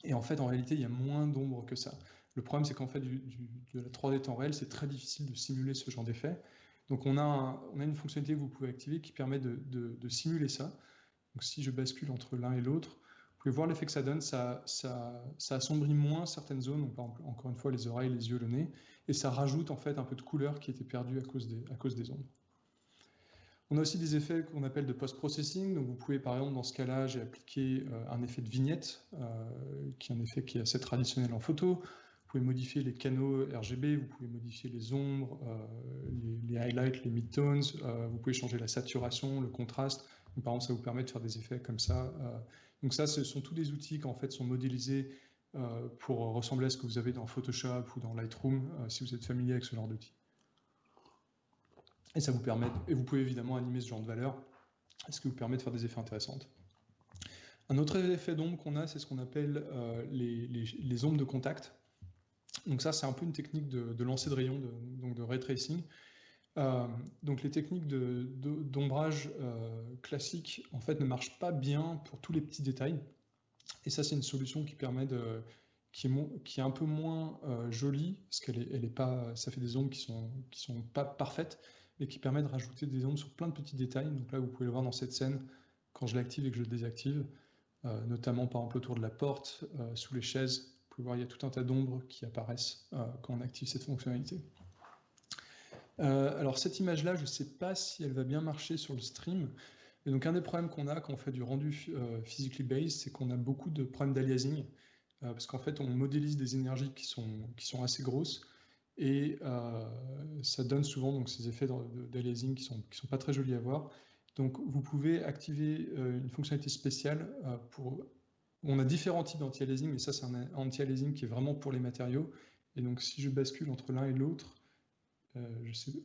Et en fait, en réalité, il y a moins d'ombres que ça. Le problème, c'est qu'en fait, de la 3D temps réel, c'est très difficile de simuler ce genre d'effet. Donc on a une fonctionnalité que vous pouvez activer qui permet de simuler ça. Donc si je bascule entre l'un et l'autre, vous pouvez voir l'effet que ça donne. Ça assombrit moins certaines zones, donc par exemple, encore une fois les oreilles, les yeux, le nez, et ça rajoute en fait un peu de couleur qui était perdue à cause des ombres. On a aussi des effets qu'on appelle de post-processing. Donc vous pouvez par exemple dans ce cas-là, j'ai appliqué un effet de vignette, qui est un effet qui est assez traditionnel en photo. Vous pouvez modifier les canaux RGB, vous pouvez modifier les ombres, les highlights, les midtones, vous pouvez changer la saturation, le contraste. Donc, par exemple, ça vous permet de faire des effets comme ça. Donc ça, ce sont tous des outils qui en fait sont modélisés pour ressembler à ce que vous avez dans Photoshop ou dans Lightroom, si vous êtes familier avec ce genre d'outils. Et ça vous permet, et vous pouvez évidemment animer ce genre de valeur, ce qui vous permet de faire des effets intéressants. Un autre effet d'ombre qu'on a, c'est ce qu'on appelle les ombres de contact. Donc ça, c'est un peu une technique de lancer de rayons, donc de ray tracing. Donc les techniques d'ombrage classiques, en fait, ne marchent pas bien pour tous les petits détails. Et ça, c'est une solution qui permet qui est un peu moins jolie, parce ça fait des ombres qui sont pas parfaites, mais qui permet de rajouter des ombres sur plein de petits détails. Donc là, vous pouvez le voir dans cette scène, quand je l'active et que je le désactive, notamment par exemple autour de la porte, sous les chaises. Vous pouvez voir, il y a tout un tas d'ombres qui apparaissent quand on active cette fonctionnalité. Alors cette image-là, je ne sais pas si elle va bien marcher sur le stream. Et donc un des problèmes qu'on a quand on fait du rendu physically based, c'est qu'on a beaucoup de problèmes d'aliasing, parce qu'en fait on modélise des énergies qui sont assez grosses, et ça donne souvent donc, ces effets d'aliasing qui sont pas très jolis à voir. Donc vous pouvez activer une fonctionnalité spéciale on a différents types d'anti-aliasing, mais ça c'est un anti-aliasing qui est vraiment pour les matériaux. Et donc si je bascule entre l'un et l'autre,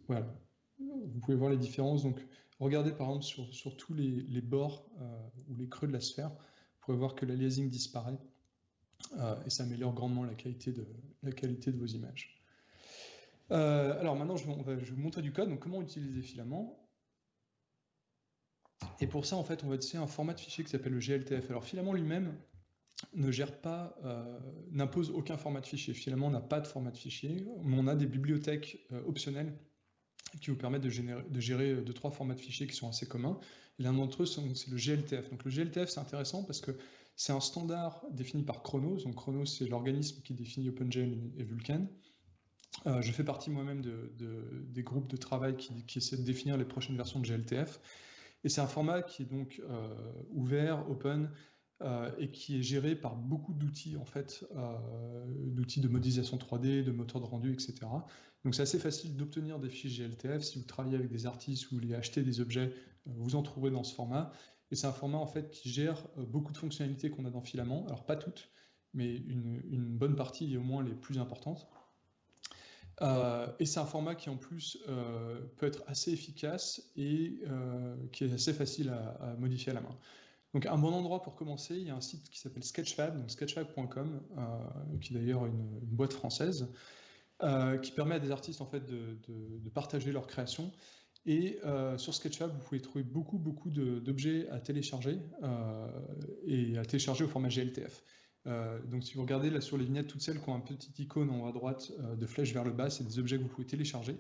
voilà, vous pouvez voir les différences. Donc regardez par exemple sur tous les bords ou les creux de la sphère, vous pouvez voir que l'aliasing disparaît et ça améliore grandement la qualité de vos images. Alors maintenant je vais vous montrer du code. Donc comment utiliser Filament. Et pour ça, en fait, on va utiliser un format de fichier qui s'appelle le GLTF. Alors, Filament lui-même ne gère pas, n'impose aucun format de fichier. Filament n'a pas de format de fichier, mais on a des bibliothèques optionnelles qui vous permettent de gérer 2-3 formats de fichiers qui sont assez communs. Et l'un d'entre eux, c'est le GLTF. Donc, le GLTF, c'est intéressant parce que c'est un standard défini par Khronos. Donc, Khronos, c'est l'organisme qui définit OpenGL et Vulkan. Je fais partie moi-même des groupes de travail qui essaient de définir les prochaines versions de GLTF. Et c'est un format qui est donc ouvert, open, et qui est géré par beaucoup d'outils, en fait, d'outils de modélisation 3D, de moteurs de rendu, etc. Donc c'est assez facile d'obtenir des fichiers GLTF. Si vous travaillez avec des artistes ou vous voulez acheter des objets, vous en trouverez dans ce format. Et c'est un format, en fait, qui gère beaucoup de fonctionnalités qu'on a dans Filament. Alors pas toutes, mais une bonne partie et au moins les plus importantes. Et c'est un format qui en plus peut être assez efficace et qui est assez facile à modifier à la main. Donc un bon endroit pour commencer, il y a un site qui s'appelle Sketchfab, donc sketchfab.com, qui est d'ailleurs une boîte française, qui permet à des artistes en fait de partager leurs créations. Et sur Sketchfab, vous pouvez trouver beaucoup d'objets à télécharger et à télécharger au format GLTF. Donc si vous regardez là sur les vignettes, toutes celles qui ont un petit icône en haut à droite de flèche vers le bas, c'est des objets que vous pouvez télécharger.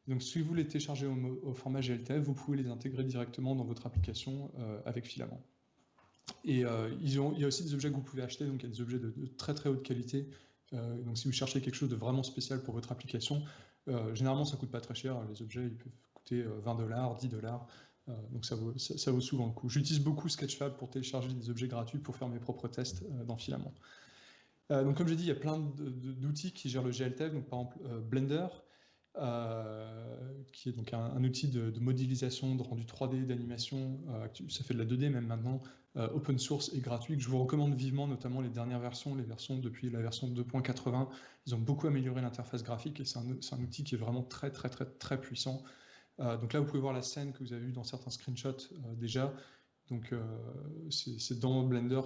Donc, si vous les téléchargez au format GLTF, vous pouvez les intégrer directement dans votre application avec Filament. Et il y a aussi des objets que vous pouvez acheter, donc il y a des objets de très très haute qualité. Donc si vous cherchez quelque chose de vraiment spécial pour votre application, généralement ça ne coûte pas très cher. Les objets ils peuvent coûter $20, $10. Donc ça vaut souvent le coup. J'utilise beaucoup Sketchfab pour télécharger des objets gratuits pour faire mes propres tests dans Filament. Donc comme j'ai dit, il y a plein d'outils qui gèrent le GLTF, donc par exemple Blender, qui est donc un outil de modélisation, de rendu 3D, d'animation, ça fait de la 2D même maintenant, open source et gratuit, que je vous recommande vivement, notamment les dernières versions, les versions depuis la version 2.80, ils ont beaucoup amélioré l'interface graphique et c'est un outil qui est vraiment très très très très puissant. Donc là vous pouvez voir la scène que vous avez vue dans certains screenshots déjà. Donc c'est dans Blender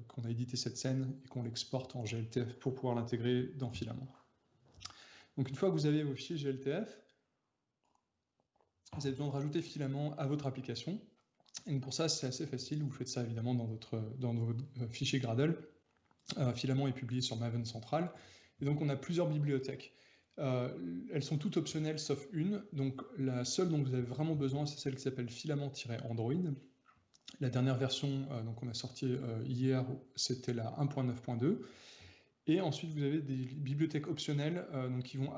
qu'on a édité cette scène et qu'on l'exporte en GLTF pour pouvoir l'intégrer dans Filament. Donc une fois que vous avez vos fichiers GLTF, vous avez besoin de rajouter Filament à votre application. Et pour ça, c'est assez facile. Vous faites ça évidemment dans votre fichier Gradle. Filament est publié sur Maven Central. Et donc on a plusieurs bibliothèques. Elles sont toutes optionnelles sauf une. Donc la seule dont vous avez vraiment besoin, c'est celle qui s'appelle Filament-Android. La dernière version qu'on a sortie hier, c'était la 1.9.2. Et ensuite, vous avez des bibliothèques optionnelles qui vont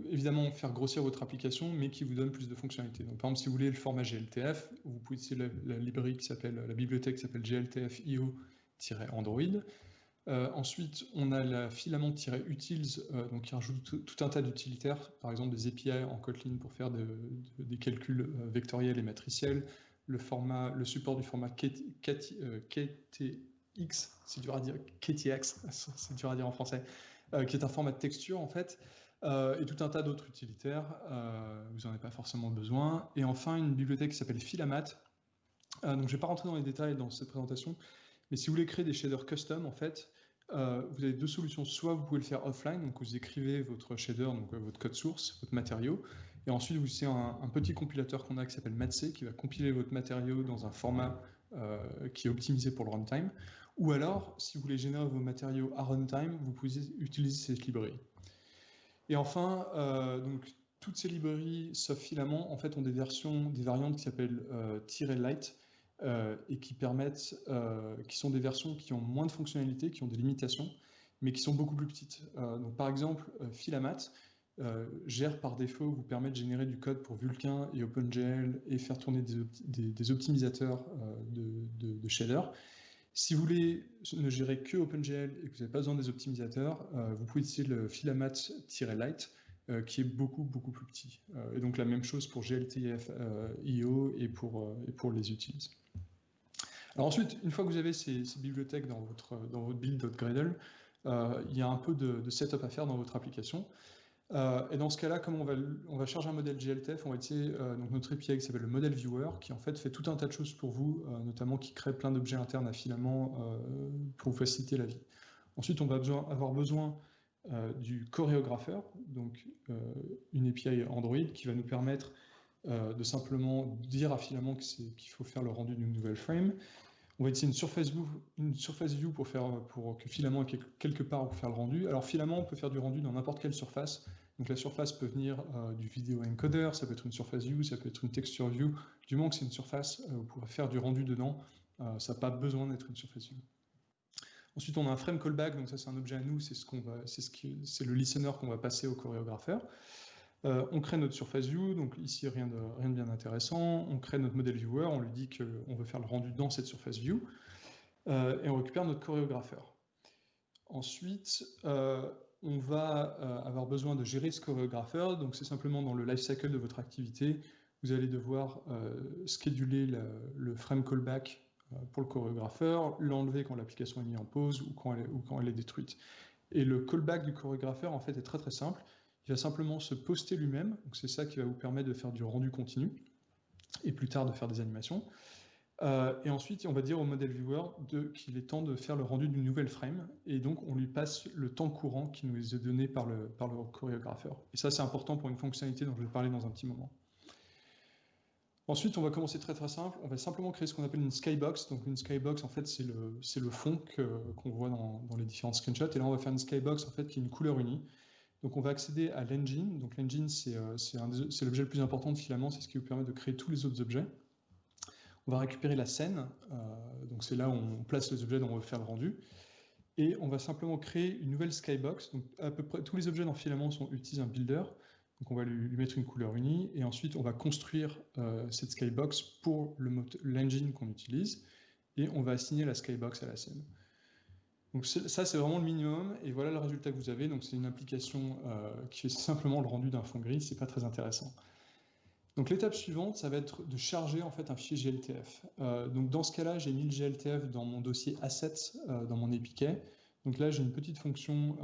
évidemment faire grossir votre application, mais qui vous donnent plus de fonctionnalités. Donc, par exemple, si vous voulez le format GLTF, vous pouvez utiliser la bibliothèque qui s'appelle GLTF-IO-Android. Ensuite, on a la Filament-Utils, qui rajoute tout un tas d'utilitaires, par exemple des API en Kotlin pour faire des calculs vectoriels et matriciels, le support du format KTX, c'est dur à dire, KTX, c'est dur à dire en français, qui est un format de texture en fait, et tout un tas d'autres utilitaires, vous n'en avez pas forcément besoin. Et enfin, une bibliothèque qui s'appelle Filamat. Donc je ne vais pas rentrer dans les détails dans cette présentation, mais si vous voulez créer des shaders custom, en fait, vous avez deux solutions. Soit vous pouvez le faire offline, donc vous écrivez votre shader, donc votre code source, votre matériau, et ensuite vous utilisez un petit compilateur qu'on a qui s'appelle Matse, qui va compiler votre matériau dans un format qui est optimisé pour le runtime. Ou alors, si vous voulez générer vos matériaux à runtime, vous pouvez utiliser cette librairie. Et enfin, donc, toutes ces librairies, sauf Filament, en fait, ont des variantes qui s'appellent -light et qui sont des versions qui ont moins de fonctionnalités, qui ont des limitations, mais qui sont beaucoup plus petites. Donc, par exemple, Filamat gère par défaut, vous permet de générer du code pour Vulkan et OpenGL et faire tourner des optimisateurs de shader. Si vous voulez ne gérer que OpenGL et que vous n'avez pas besoin des optimisateurs, vous pouvez utiliser le Filamat-Light qui est beaucoup plus petit. Et donc la même chose pour GLTF-IO et pour les utils. Alors ensuite, une fois que vous avez ces bibliothèques dans votre build.gradle, il y a un peu de setup à faire dans votre application. Et dans ce cas-là, comme on va charger un modèle GLTF, on va utiliser donc notre API qui s'appelle le Model Viewer, qui en fait tout un tas de choses pour vous, notamment qui crée plein d'objets internes à Filament pour vous faciliter la vie. Ensuite, on va avoir besoin du chorégrapheur, donc une API Android qui va nous permettre de simplement dire à Filament qu'il faut faire le rendu d'une nouvelle frame. On va utiliser une surface view pour que Filament ait quelque part où faire le rendu. Alors Filament peut faire du rendu dans n'importe quelle surface. Donc la surface peut venir du vidéo encoder, ça peut être une surface view, ça peut être une texture view. Du moment que c'est une surface, vous pourrez faire du rendu dedans. Ça n'a pas besoin d'être une surface view. Ensuite, on a un frame callback, donc ça c'est un objet à nous, c'est le listener qu'on va passer au chorégrapheur. On crée notre surface view, donc ici rien de bien intéressant. On crée notre model viewer, on lui dit qu'on veut faire le rendu dans cette surface view, et on récupère notre chorégrapheur. Ensuite, on va avoir besoin de gérer ce chorégrapheur, donc c'est simplement dans le lifecycle de votre activité, vous allez devoir scheduler le frame callback pour le chorégrapheur, l'enlever quand l'application est mise en pause ou quand elle est détruite. Et le callback du chorégrapheur en fait est très très simple. Il va simplement se poster lui-même, donc c'est ça qui va vous permettre de faire du rendu continu, et plus tard de faire des animations. Et ensuite, on va dire au model viewer qu'il est temps de faire le rendu d'une nouvelle frame, et donc on lui passe le temps courant qui nous est donné par le chorégrapheur. Et ça, c'est important pour une fonctionnalité dont je vais parler dans un petit moment. Ensuite, on va commencer très très simple. On va simplement créer ce qu'on appelle une skybox. Donc une skybox, en fait, c'est le fond qu'on voit dans les différents screenshots. Et là, on va faire une skybox en fait qui est une couleur unie. Donc on va accéder à l'engine. Donc l'engine, c'est l'objet le plus important de Filament, c'est ce qui vous permet de créer tous les autres objets. On va récupérer la scène, donc c'est là où on place les objets dont on veut faire le rendu. Et on va simplement créer une nouvelle skybox. Donc à peu près tous les objets dans Filament utilisent un builder. Donc on va lui mettre une couleur unie. Et ensuite, on va construire cette skybox pour l'engine qu'on utilise. Et on va assigner la skybox à la scène. Donc ça, c'est vraiment le minimum. Et voilà le résultat que vous avez. Donc c'est une application qui fait simplement le rendu d'un fond gris. C'est pas très intéressant. Donc l'étape suivante, ça va être de charger en fait un fichier GLTF. Donc dans ce cas-là, j'ai mis le GLTF dans mon dossier assets dans mon APK. Donc là, j'ai une petite fonction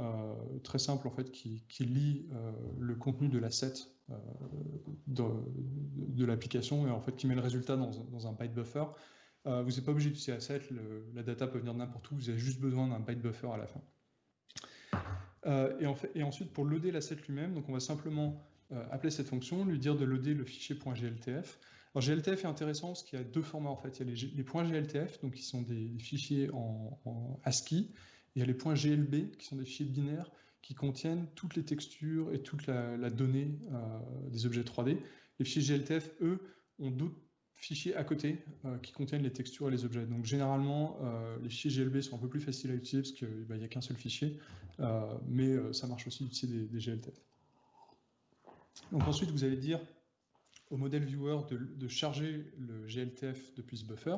très simple en fait qui lit le contenu de l'asset de l'application et en fait qui met le résultat dans un byte buffer. Vous n'êtes pas obligé d'utiliser asset, la data peut venir de n'importe où. Vous avez juste besoin d'un byte buffer à la fin. Et ensuite, pour loader l'asset lui-même, donc on va simplement appeler cette fonction, lui dire de loader le fichier .gltf. Alors GLTF est intéressant parce qu'il y a deux formats en fait. Il y a les .gltf, donc qui sont des fichiers en ASCII, et il y a les .glb, qui sont des fichiers binaires qui contiennent toutes les textures et toute la donnée des objets 3D. Les fichiers GLTF, eux, ont d'autres fichiers à côté qui contiennent les textures et les objets. Donc généralement, les fichiers GLB sont un peu plus faciles à utiliser parce qu'il n'y a qu'un seul fichier, mais ça marche aussi d'utiliser des GLTF. Donc ensuite, vous allez dire au modèle viewer de charger le GLTF depuis ce buffer.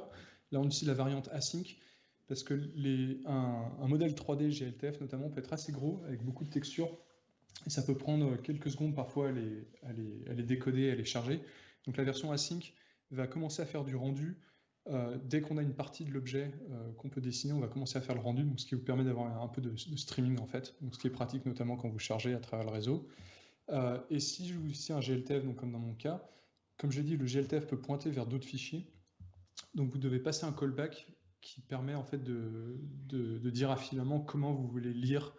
Là, on utilise la variante async parce que un modèle 3D GLTF notamment peut être assez gros avec beaucoup de textures et ça peut prendre quelques secondes parfois à les décoder, à les charger. Donc la version async va commencer à faire du rendu. Dès qu'on a une partie de l'objet qu'on peut dessiner, on va commencer à faire le rendu, donc ce qui vous permet d'avoir un peu de streaming en fait, donc ce qui est pratique notamment quand vous chargez à travers le réseau. Et si je vous dis un GLTF, donc comme dans mon cas, comme j'ai dit, le GLTF peut pointer vers d'autres fichiers. Donc vous devez passer un callback qui permet en fait de dire à Filament comment vous voulez lire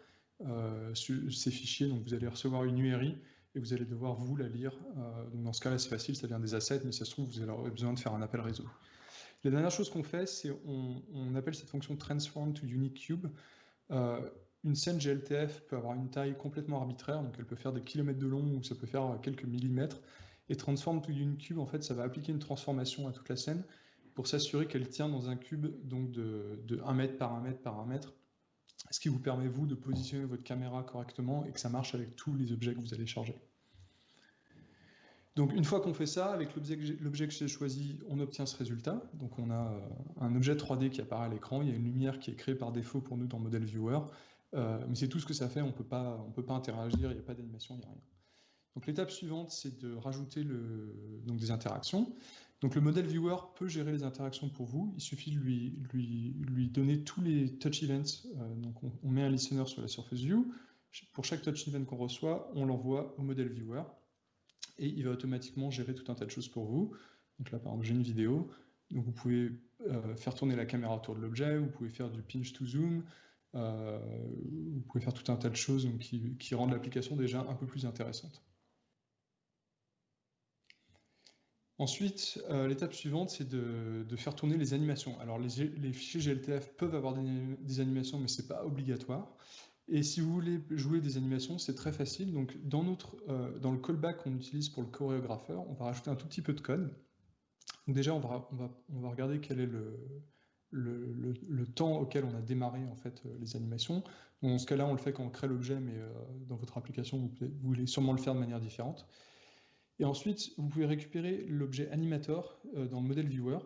ces fichiers. Donc vous allez recevoir une URI et vous allez devoir vous la lire. Donc dans ce cas-là, c'est facile, ça vient des assets, mais ça se trouve, vous aurez besoin de faire un appel réseau. La dernière chose qu'on fait, c'est on appelle cette fonction transform to unique cube. Une scène GLTF peut avoir une taille complètement arbitraire, donc elle peut faire des kilomètres de long ou ça peut faire quelques millimètres. Et transform to unique cube, en fait, ça va appliquer une transformation à toute la scène pour s'assurer qu'elle tient dans un cube donc de 1 mètre par 1 mètre par 1 mètre, ce qui vous permet, vous, de positionner votre caméra correctement et que ça marche avec tous les objets que vous allez charger. Donc une fois qu'on fait ça, avec l'objet que j'ai choisi, on obtient ce résultat. Donc on a un objet 3D qui apparaît à l'écran, il y a une lumière qui est créée par défaut pour nous dans Model Viewer, mais c'est tout ce que ça fait, on peut pas interagir, il n'y a pas d'animation, il n'y a rien. Donc l'étape suivante, c'est de rajouter des interactions. Donc le Model Viewer peut gérer les interactions pour vous, il suffit de lui donner tous les touch events. Donc on met un listener sur la surface view, pour chaque touch event qu'on reçoit, on l'envoie au Model Viewer, et il va automatiquement gérer tout un tas de choses pour vous. Donc là, par exemple, j'ai une vidéo, donc vous pouvez faire tourner la caméra autour de l'objet, vous pouvez faire du pinch to zoom, vous pouvez faire tout un tas de choses donc, qui rendent l'application déjà un peu plus intéressante. Ensuite, l'étape suivante, c'est de faire tourner les animations. Alors, les fichiers GLTF peuvent avoir des animations, mais ce n'est pas obligatoire. Et si vous voulez jouer des animations, c'est très facile. Donc, dans le callback qu'on utilise pour le chorégrapheur, on va rajouter un tout petit peu de code. Donc déjà, on va regarder quel est le temps auquel on a démarré en fait, les animations. Donc, dans ce cas-là, on le fait quand on crée l'objet, mais dans votre application, vous voulez sûrement le faire de manière différente. Et ensuite, vous pouvez récupérer l'objet animator dans le modèle viewer.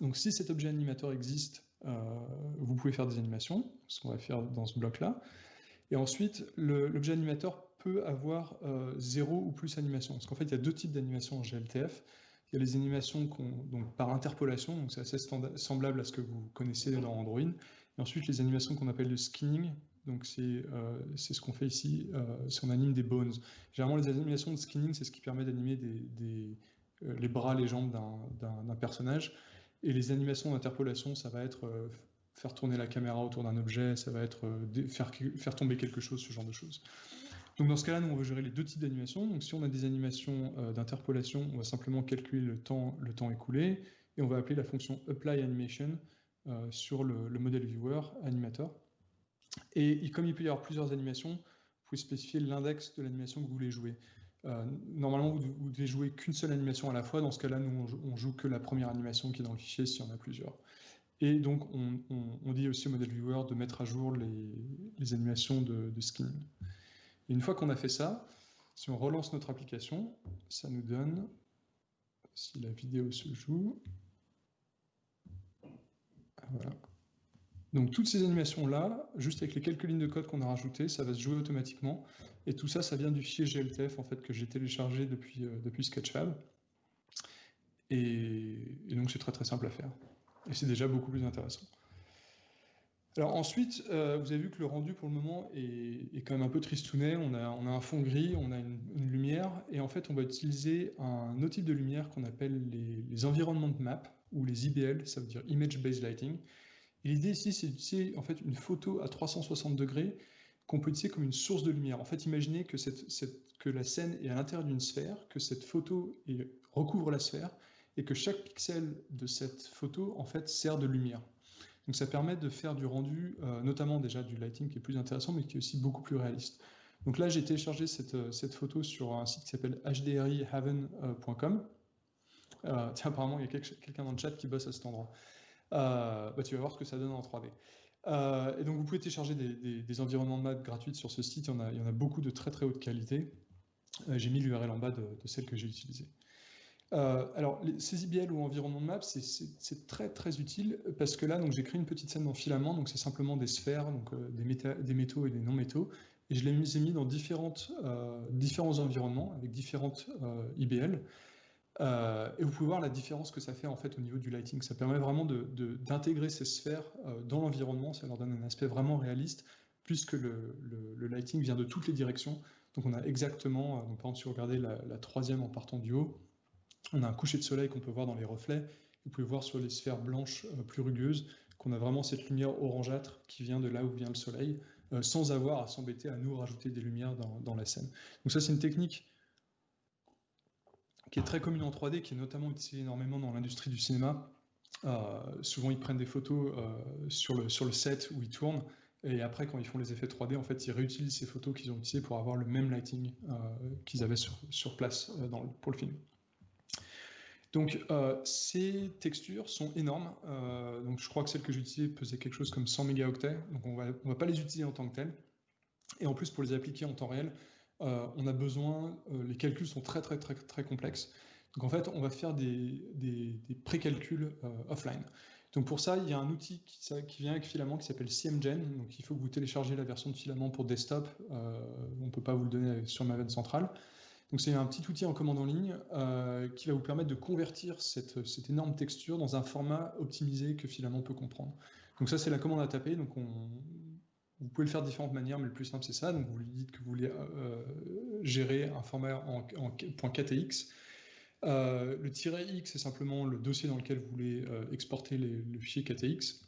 Donc si cet objet animator existe, vous pouvez faire des animations, ce qu'on va faire dans ce bloc-là. Et ensuite, l'objet animator peut avoir 0 ou plus animation. Parce qu'en fait, il y a deux types d'animations en GLTF. Il y a les animations donc par interpolation, donc c'est assez semblable à ce que vous connaissez dans Android. Et ensuite, les animations qu'on appelle le skinning. Donc c'est ce qu'on fait ici, si on anime des bones. Généralement, les animations de skinning, c'est ce qui permet d'animer les bras, les jambes d'un personnage. Et les animations d'interpolation, ça va être faire tourner la caméra autour d'un objet, ça va être faire tomber quelque chose, ce genre de choses. Donc dans ce cas-là, nous, on veut gérer les deux types d'animations. Donc si on a des animations d'interpolation, on va simplement calculer le temps écoulé, et on va appeler la fonction applyAnimation sur le modèle viewer animator. Et comme il peut y avoir plusieurs animations, vous pouvez spécifier l'index de l'animation que vous voulez jouer. Normalement, vous devez jouer qu'une seule animation à la fois. Dans ce cas-là, nous, on joue que la première animation qui est dans le fichier s'il y en a plusieurs. Et donc, on dit aussi au model viewer de mettre à jour les animations de skin. Et une fois qu'on a fait ça, si on relance notre application, ça nous donne, si la vidéo se joue, voilà. Donc toutes ces animations-là, juste avec les quelques lignes de code qu'on a rajoutées, ça va se jouer automatiquement. Et tout ça, ça vient du fichier GLTF en fait, que j'ai téléchargé depuis Sketchfab. Et donc c'est très très simple à faire. Et c'est déjà beaucoup plus intéressant. Alors ensuite, vous avez vu que le rendu pour le moment est quand même un peu tristounet. On a un fond gris, on a une lumière, et en fait on va utiliser un autre type de lumière qu'on appelle les environment maps, ou les IBL, ça veut dire Image Based Lighting. Et l'idée ici, c'est d'utiliser en fait une photo à 360 degrés qu'on peut utiliser comme une source de lumière. En fait, imaginez que la scène est à l'intérieur d'une sphère, que cette photo recouvre la sphère, et que chaque pixel de cette photo en fait sert de lumière. Donc ça permet de faire du rendu, notamment déjà du lighting qui est plus intéressant, mais qui est aussi beaucoup plus réaliste. Donc là, j'ai téléchargé cette photo sur un site qui s'appelle hdrihaven.com. Tiens, apparemment, il y a quelqu'un dans le chat qui bosse à cet endroit. Tu vas voir ce que ça donne en 3D. Et donc vous pouvez télécharger des environnements de maps gratuits sur ce site, il y en a beaucoup de très très haute qualité. J'ai mis l'URL en bas de celle que j'ai utilisée. Alors, ces IBL ou environnement de maps, c'est très très utile parce que là, j'ai créé une petite scène dans filament, donc c'est simplement des sphères, donc des métaux et des non-métaux, et je les ai mis dans différents environnements avec différentes IBL. Et vous pouvez voir la différence que ça fait en fait au niveau du lighting. Ça permet vraiment d'intégrer ces sphères dans l'environnement, ça leur donne un aspect vraiment réaliste, puisque le lighting vient de toutes les directions. Donc on a exactement, donc par exemple si vous regardez la troisième en partant du haut, on a un coucher de soleil qu'on peut voir dans les reflets. Vous pouvez voir sur les sphères blanches plus rugueuses qu'on a vraiment cette lumière orangeâtre qui vient de là où vient le soleil, sans avoir à s'embêter à nous rajouter des lumières dans la scène. Donc ça c'est une technique qui est très commune en 3D, qui est notamment utilisée énormément dans l'industrie du cinéma. Souvent ils prennent des photos sur le set où ils tournent, et après quand ils font les effets 3D, en fait ils réutilisent ces photos qu'ils ont utilisées pour avoir le même lighting qu'ils avaient sur place pour le film. Donc ces textures sont énormes, donc je crois que celle que j'ai utilisée pesait quelque chose comme 100 mégaoctets, donc on va pas les utiliser en tant que telles. Et en plus pour les appliquer en temps réel, on a besoin, les calculs sont très très très très complexes. Donc en fait on va faire des pré-calculs offline. Donc pour ça il y a un outil qui vient avec Filament qui s'appelle CMGen, donc il faut que vous téléchargez la version de Filament pour desktop, on ne peut pas vous le donner sur Maven Central. Donc c'est un petit outil en commande en ligne qui va vous permettre de convertir cette énorme texture dans un format optimisé que Filament peut comprendre. Donc ça c'est la commande à taper, donc vous pouvez le faire de différentes manières, mais le plus simple c'est ça. Donc vous lui dites que vous voulez gérer un format en .ktx. Le "-x c'est simplement le dossier dans lequel vous voulez exporter le fichier ktx,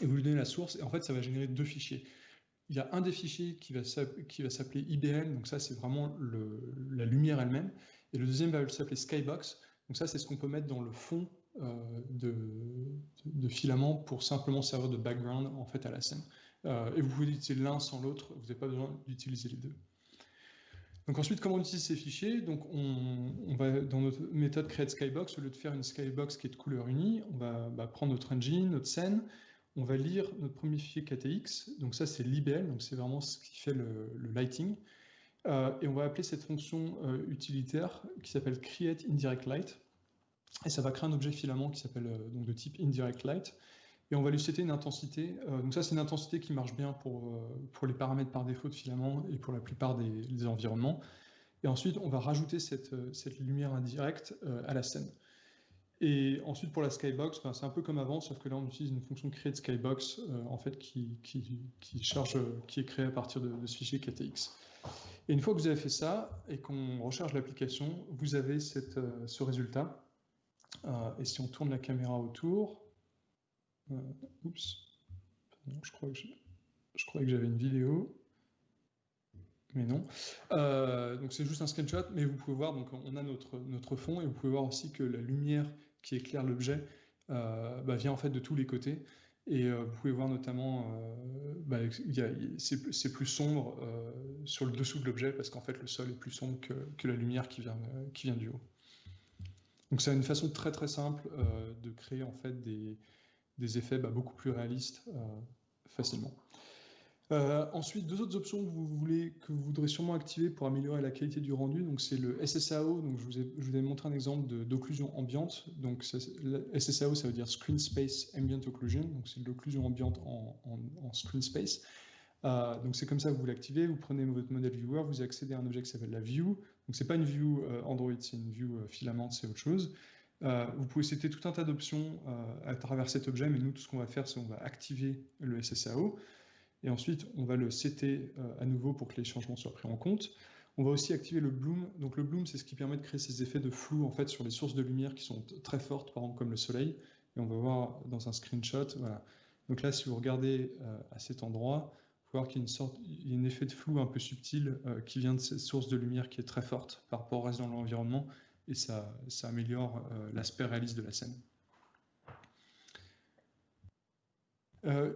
et vous lui donnez la source, et en fait ça va générer deux fichiers. Il y a un des fichiers qui va s'appeler IBL, donc ça c'est vraiment la lumière elle-même, et le deuxième va s'appeler Skybox, donc ça c'est ce qu'on peut mettre dans le fond de Filament pour simplement servir de background en fait à la scène. Et vous pouvez utiliser l'un sans l'autre, vous n'avez pas besoin d'utiliser les deux. Donc ensuite, comment on utilise ces fichiers? Donc on va dans notre méthode create skybox, au lieu de faire une skybox qui est de couleur unie, on va prendre notre engine, notre scène, on va lire notre premier fichier ktx, donc ça c'est l'IBL, donc c'est vraiment ce qui fait le lighting, et on va appeler cette fonction utilitaire qui s'appelle create indirect light, et ça va créer un objet filament qui s'appelle donc de type indirect light, et on va lui setter une intensité. Donc ça c'est une intensité qui marche bien pour les paramètres par défaut de Filament et pour la plupart des environnements, et ensuite on va rajouter cette lumière indirecte à la scène. Et ensuite pour la skybox, c'est un peu comme avant, sauf que là on utilise une fonction create skybox en fait qui est créée à partir de ce fichier ktx. Et une fois que vous avez fait ça et qu'on recharge l'application, vous avez ce résultat. Et si on tourne la caméra autour, oups, je croyais que j'avais une vidéo. Mais non. Donc c'est juste un screenshot, mais vous pouvez voir, donc on a notre fond, et vous pouvez voir aussi que la lumière qui éclaire l'objet vient en fait de tous les côtés. Et vous pouvez voir notamment, c'est plus sombre sur le dessous de l'objet parce qu'en fait le sol est plus sombre que la lumière qui vient du haut. Donc c'est une façon très très simple de créer en fait des effets beaucoup plus réalistes facilement. Ensuite, deux autres options que vous voudrez sûrement activer pour améliorer la qualité du rendu. Donc c'est le SSAO. Donc je vous ai montré un exemple d'occlusion ambiante. Donc le SSAO, ça veut dire Screen Space Ambient Occlusion. Donc c'est de l'occlusion ambiante en screen space. Donc c'est comme ça que vous l'activez. Vous prenez votre modèle viewer, vous accédez à un objet qui s'appelle la view. Donc c'est pas une view Android, c'est une view filament, c'est autre chose. Vous pouvez setter tout un tas d'options à travers cet objet, mais nous tout ce qu'on va faire, c'est on va activer le SSAO. Et ensuite, on va le setter à nouveau pour que les changements soient pris en compte. On va aussi activer le bloom. Donc le bloom, c'est ce qui permet de créer ces effets de flou en fait, sur les sources de lumière qui sont très fortes, par exemple comme le soleil. Et on va voir dans un screenshot. Voilà. Donc là, si vous regardez à cet endroit, vous pouvez voir qu'il y a un effet de flou un peu subtil qui vient de cette source de lumière qui est très forte par rapport au reste de l'environnement. Et ça améliore l'aspect réaliste de la scène.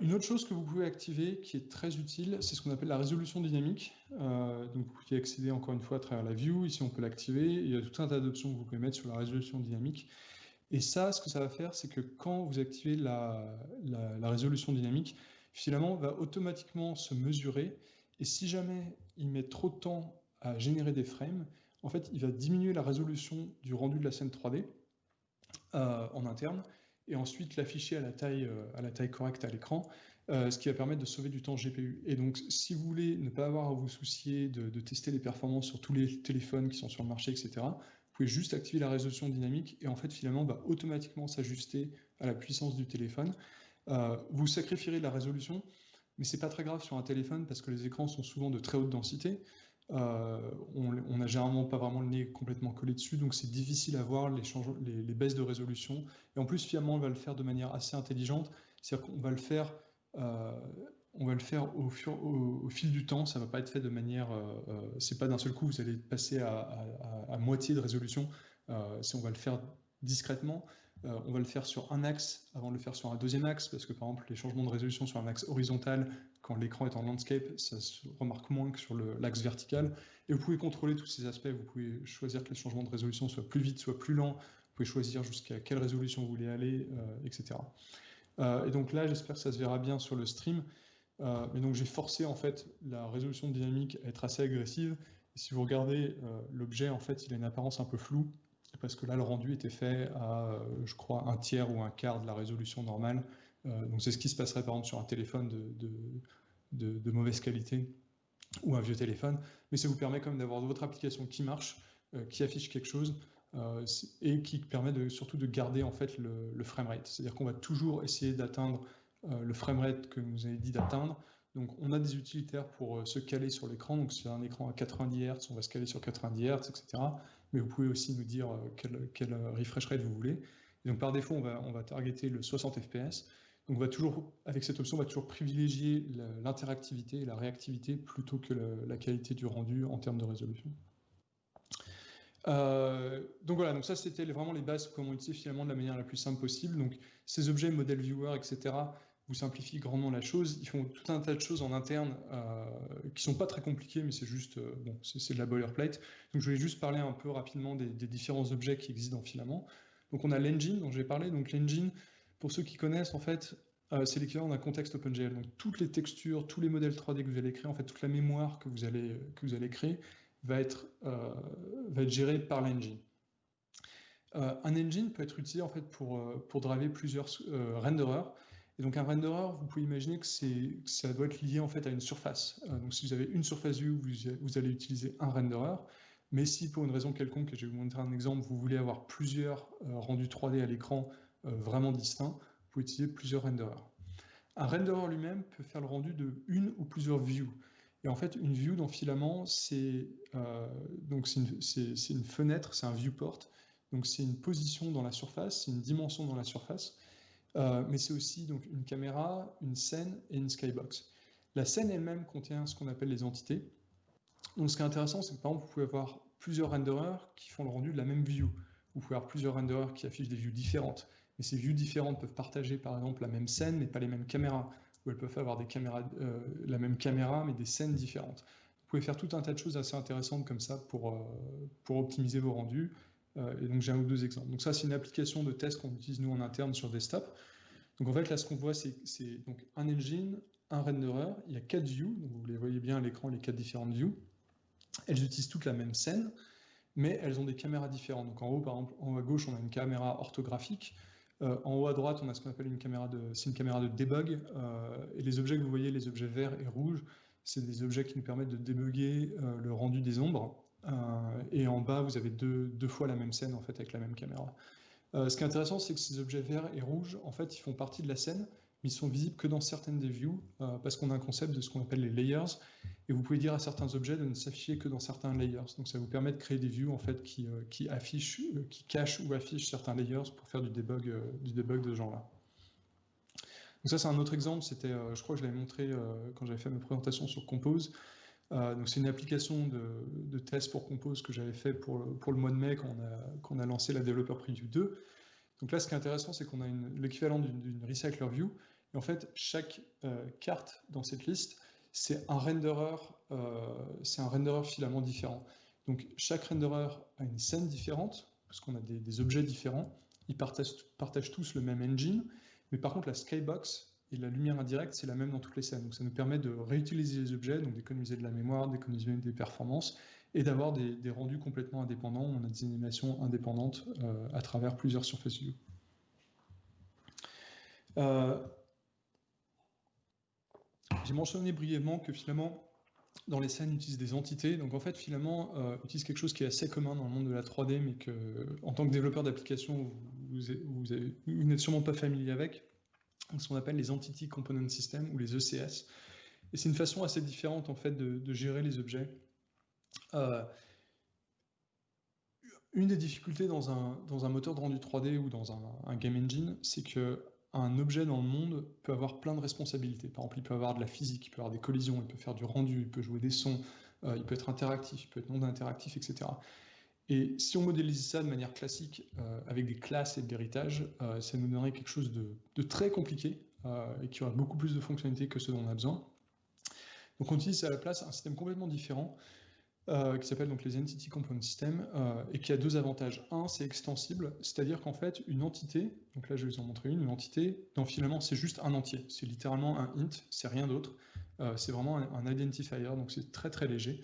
Une autre chose que vous pouvez activer qui est très utile, c'est ce qu'on appelle la résolution dynamique. Donc vous pouvez accéder encore une fois à travers la view. Ici, on peut l'activer. Il y a tout un tas d'options que vous pouvez mettre sur la résolution dynamique. Et ça, ce que ça va faire, c'est que quand vous activez la résolution dynamique, finalement, va automatiquement se mesurer. Et si jamais il met trop de temps à générer des frames, en fait, il va diminuer la résolution du rendu de la scène 3D en interne, et ensuite l'afficher à la taille correcte à l'écran, ce qui va permettre de sauver du temps GPU. Et donc, si vous voulez ne pas avoir à vous soucier de tester les performances sur tous les téléphones qui sont sur le marché, etc., vous pouvez juste activer la résolution dynamique et en fait, finalement, va automatiquement s'ajuster à la puissance du téléphone. Vous sacrifierez la résolution, mais c'est pas très grave sur un téléphone parce que les écrans sont souvent de très haute densité. On n'a généralement pas vraiment le nez complètement collé dessus, donc c'est difficile à voir les baisses de résolution. Et en plus, finalement, on va le faire de manière assez intelligente, c'est-à-dire qu'on va le faire, au fil du temps. Ça ne va pas être fait de manière, c'est pas d'un seul coup, vous allez passer à moitié de résolution. On va le faire discrètement. On va le faire sur un axe avant de le faire sur un deuxième axe, parce que par exemple, les changements de résolution sur un axe horizontal, quand l'écran est en landscape, ça se remarque moins que sur l'axe vertical. Et vous pouvez contrôler tous ces aspects. Vous pouvez choisir que les changements de résolution soient plus vite, soient plus lents. Vous pouvez choisir jusqu'à quelle résolution vous voulez aller, etc. Et donc là, j'espère que ça se verra bien sur le stream. Mais donc j'ai forcé en fait la résolution dynamique à être assez agressive. Et si vous regardez l'objet, en fait, il a une apparence un peu floue, parce que là, le rendu était fait à, je crois, un tiers ou un quart de la résolution normale. Donc c'est ce qui se passerait par exemple sur un téléphone de mauvaise qualité ou un vieux téléphone. Mais ça vous permet quand même d'avoir votre application qui marche, qui affiche quelque chose, et qui permet surtout de garder en fait le framerate. C'est-à-dire qu'on va toujours essayer d'atteindre le framerate que vous avez dit d'atteindre. Donc on a des utilitaires pour se caler sur l'écran. Donc c'est un écran à 90 Hz, on va se caler sur 90 Hz, etc. Mais vous pouvez aussi nous dire quel refresh rate vous voulez. Et donc par défaut, on va targeter le 60 fps. Donc avec cette option, on va toujours privilégier l'interactivité et la réactivité plutôt que la qualité du rendu en termes de résolution. Donc voilà, donc ça c'était vraiment les bases, comment utiliser finalement de la manière la plus simple possible. Donc ces objets, modèle viewer, etc., vous simplifient grandement la chose. Ils font tout un tas de choses en interne qui sont pas très compliquées, mais c'est juste, bon, c'est de la boilerplate. Donc je vais juste parler un peu rapidement des différents objets qui existent dans Filament. Donc on a l'engine dont j'ai parlé. Donc l'engine, pour ceux qui connaissent, en fait, c'est l'équivalent d'un contexte OpenGL. Donc toutes les textures, tous les modèles 3D que vous allez créer, en fait, toute la mémoire que vous allez créer va être gérée par l'engine. Un engine peut être utilisé en fait pour driver plusieurs renderers. Et donc un renderer, vous pouvez imaginer que ça doit être lié en fait à une surface. Donc si vous avez une surface vue, vous allez utiliser un renderer. Mais si pour une raison quelconque, et je vais vous montrer un exemple, vous voulez avoir plusieurs rendus 3D à l'écran vraiment distincts, vous pouvez utiliser plusieurs renderers. Un renderer lui-même peut faire le rendu de une ou plusieurs views. Et en fait, une view dans Filament, c'est une fenêtre, c'est un viewport. Donc c'est une position dans la surface, c'est une dimension dans la surface, mais c'est aussi donc une caméra, une scène et une skybox. La scène elle-même contient ce qu'on appelle les entités. Donc ce qui est intéressant, c'est que par exemple, vous pouvez avoir plusieurs renderers qui font le rendu de la même view. Vous pouvez avoir plusieurs renderers qui affichent des views différentes. mais ces views différentes peuvent partager par exemple la même scène, mais pas les mêmes caméras, ou elles peuvent avoir la même caméra, mais des scènes différentes. Vous pouvez faire tout un tas de choses assez intéressantes comme ça pour optimiser vos rendus. Et donc j'ai un ou deux exemples. Donc ça, c'est une application de test qu'on utilise nous en interne sur desktop. Donc en fait, là, ce qu'on voit, c'est donc un engine, un renderer, il y a 4 views, donc vous les voyez bien à l'écran, les 4 différentes views. Elles utilisent toutes la même scène, mais elles ont des caméras différentes. Donc en haut, par exemple, en haut à gauche, on a une caméra orthographique. En haut à droite, on a ce qu'on appelle une caméra de debug. Et les objets que vous voyez, les objets verts et rouges, c'est des objets qui nous permettent de débugger le rendu des ombres. Et en bas, vous avez deux fois la même scène en fait avec la même caméra. Ce qui est intéressant, c'est que ces objets verts et rouges, en fait, ils font partie de la scène, mais ils sont visibles que dans certaines des views, parce qu'on a un concept de ce qu'on appelle les layers, et vous pouvez dire à certains objets de ne s'afficher que dans certains layers. Donc ça vous permet de créer des views en fait qui cachent ou affichent certains layers pour faire du debug de ce genre-là. Donc ça, c'est un autre exemple. C'était, je crois que je l'avais montré quand j'avais fait ma présentation sur Compose. Donc c'est une application de test pour Compose que j'avais fait pour le mois de mai quand on a lancé la Developer Preview 2. Donc là, ce qui est intéressant, c'est qu'on a l'équivalent d'une recycler view. Et en fait, chaque carte dans cette liste, c'est un renderer filament différent. Donc chaque renderer a une scène différente, parce qu'on a des objets différents. Ils partagent tous le même engine, mais par contre, la skybox et la lumière indirecte, c'est la même dans toutes les scènes. Donc ça nous permet de réutiliser les objets, donc d'économiser de la mémoire, d'économiser des performances, et d'avoir des rendus complètement indépendants. On a des animations indépendantes à travers plusieurs surface views. J'ai mentionné brièvement que finalement, dans les scènes, on utilise des entités. Donc en fait, finalement, on utilise quelque chose qui est assez commun dans le monde de la 3D, mais que, en tant que développeur d'application, vous n'êtes sûrement pas familier avec. Ce qu'on appelle les Entity Component System ou les ECS. Et c'est une façon assez différente en fait de gérer les objets. Une des difficultés dans un moteur de rendu 3D ou dans un game engine, c'est qu'un objet dans le monde peut avoir plein de responsabilités. Par exemple, il peut avoir de la physique, il peut avoir des collisions, il peut faire du rendu, il peut jouer des sons, il peut être interactif, il peut être non interactif, etc. Et si on modélise ça de manière classique avec des classes et de l'héritage, ça nous donnerait quelque chose de très compliqué et qui aurait beaucoup plus de fonctionnalités que ce dont on a besoin. Donc on utilise à la place un système complètement différent qui s'appelle donc les Entity Component System et qui a deux avantages. Un, c'est extensible, c'est-à-dire qu'en fait une entité, donc là je vais vous en montrer une entité, dans finalement c'est juste un entier, c'est littéralement un int, c'est rien d'autre, c'est vraiment un identifier, donc c'est très très léger.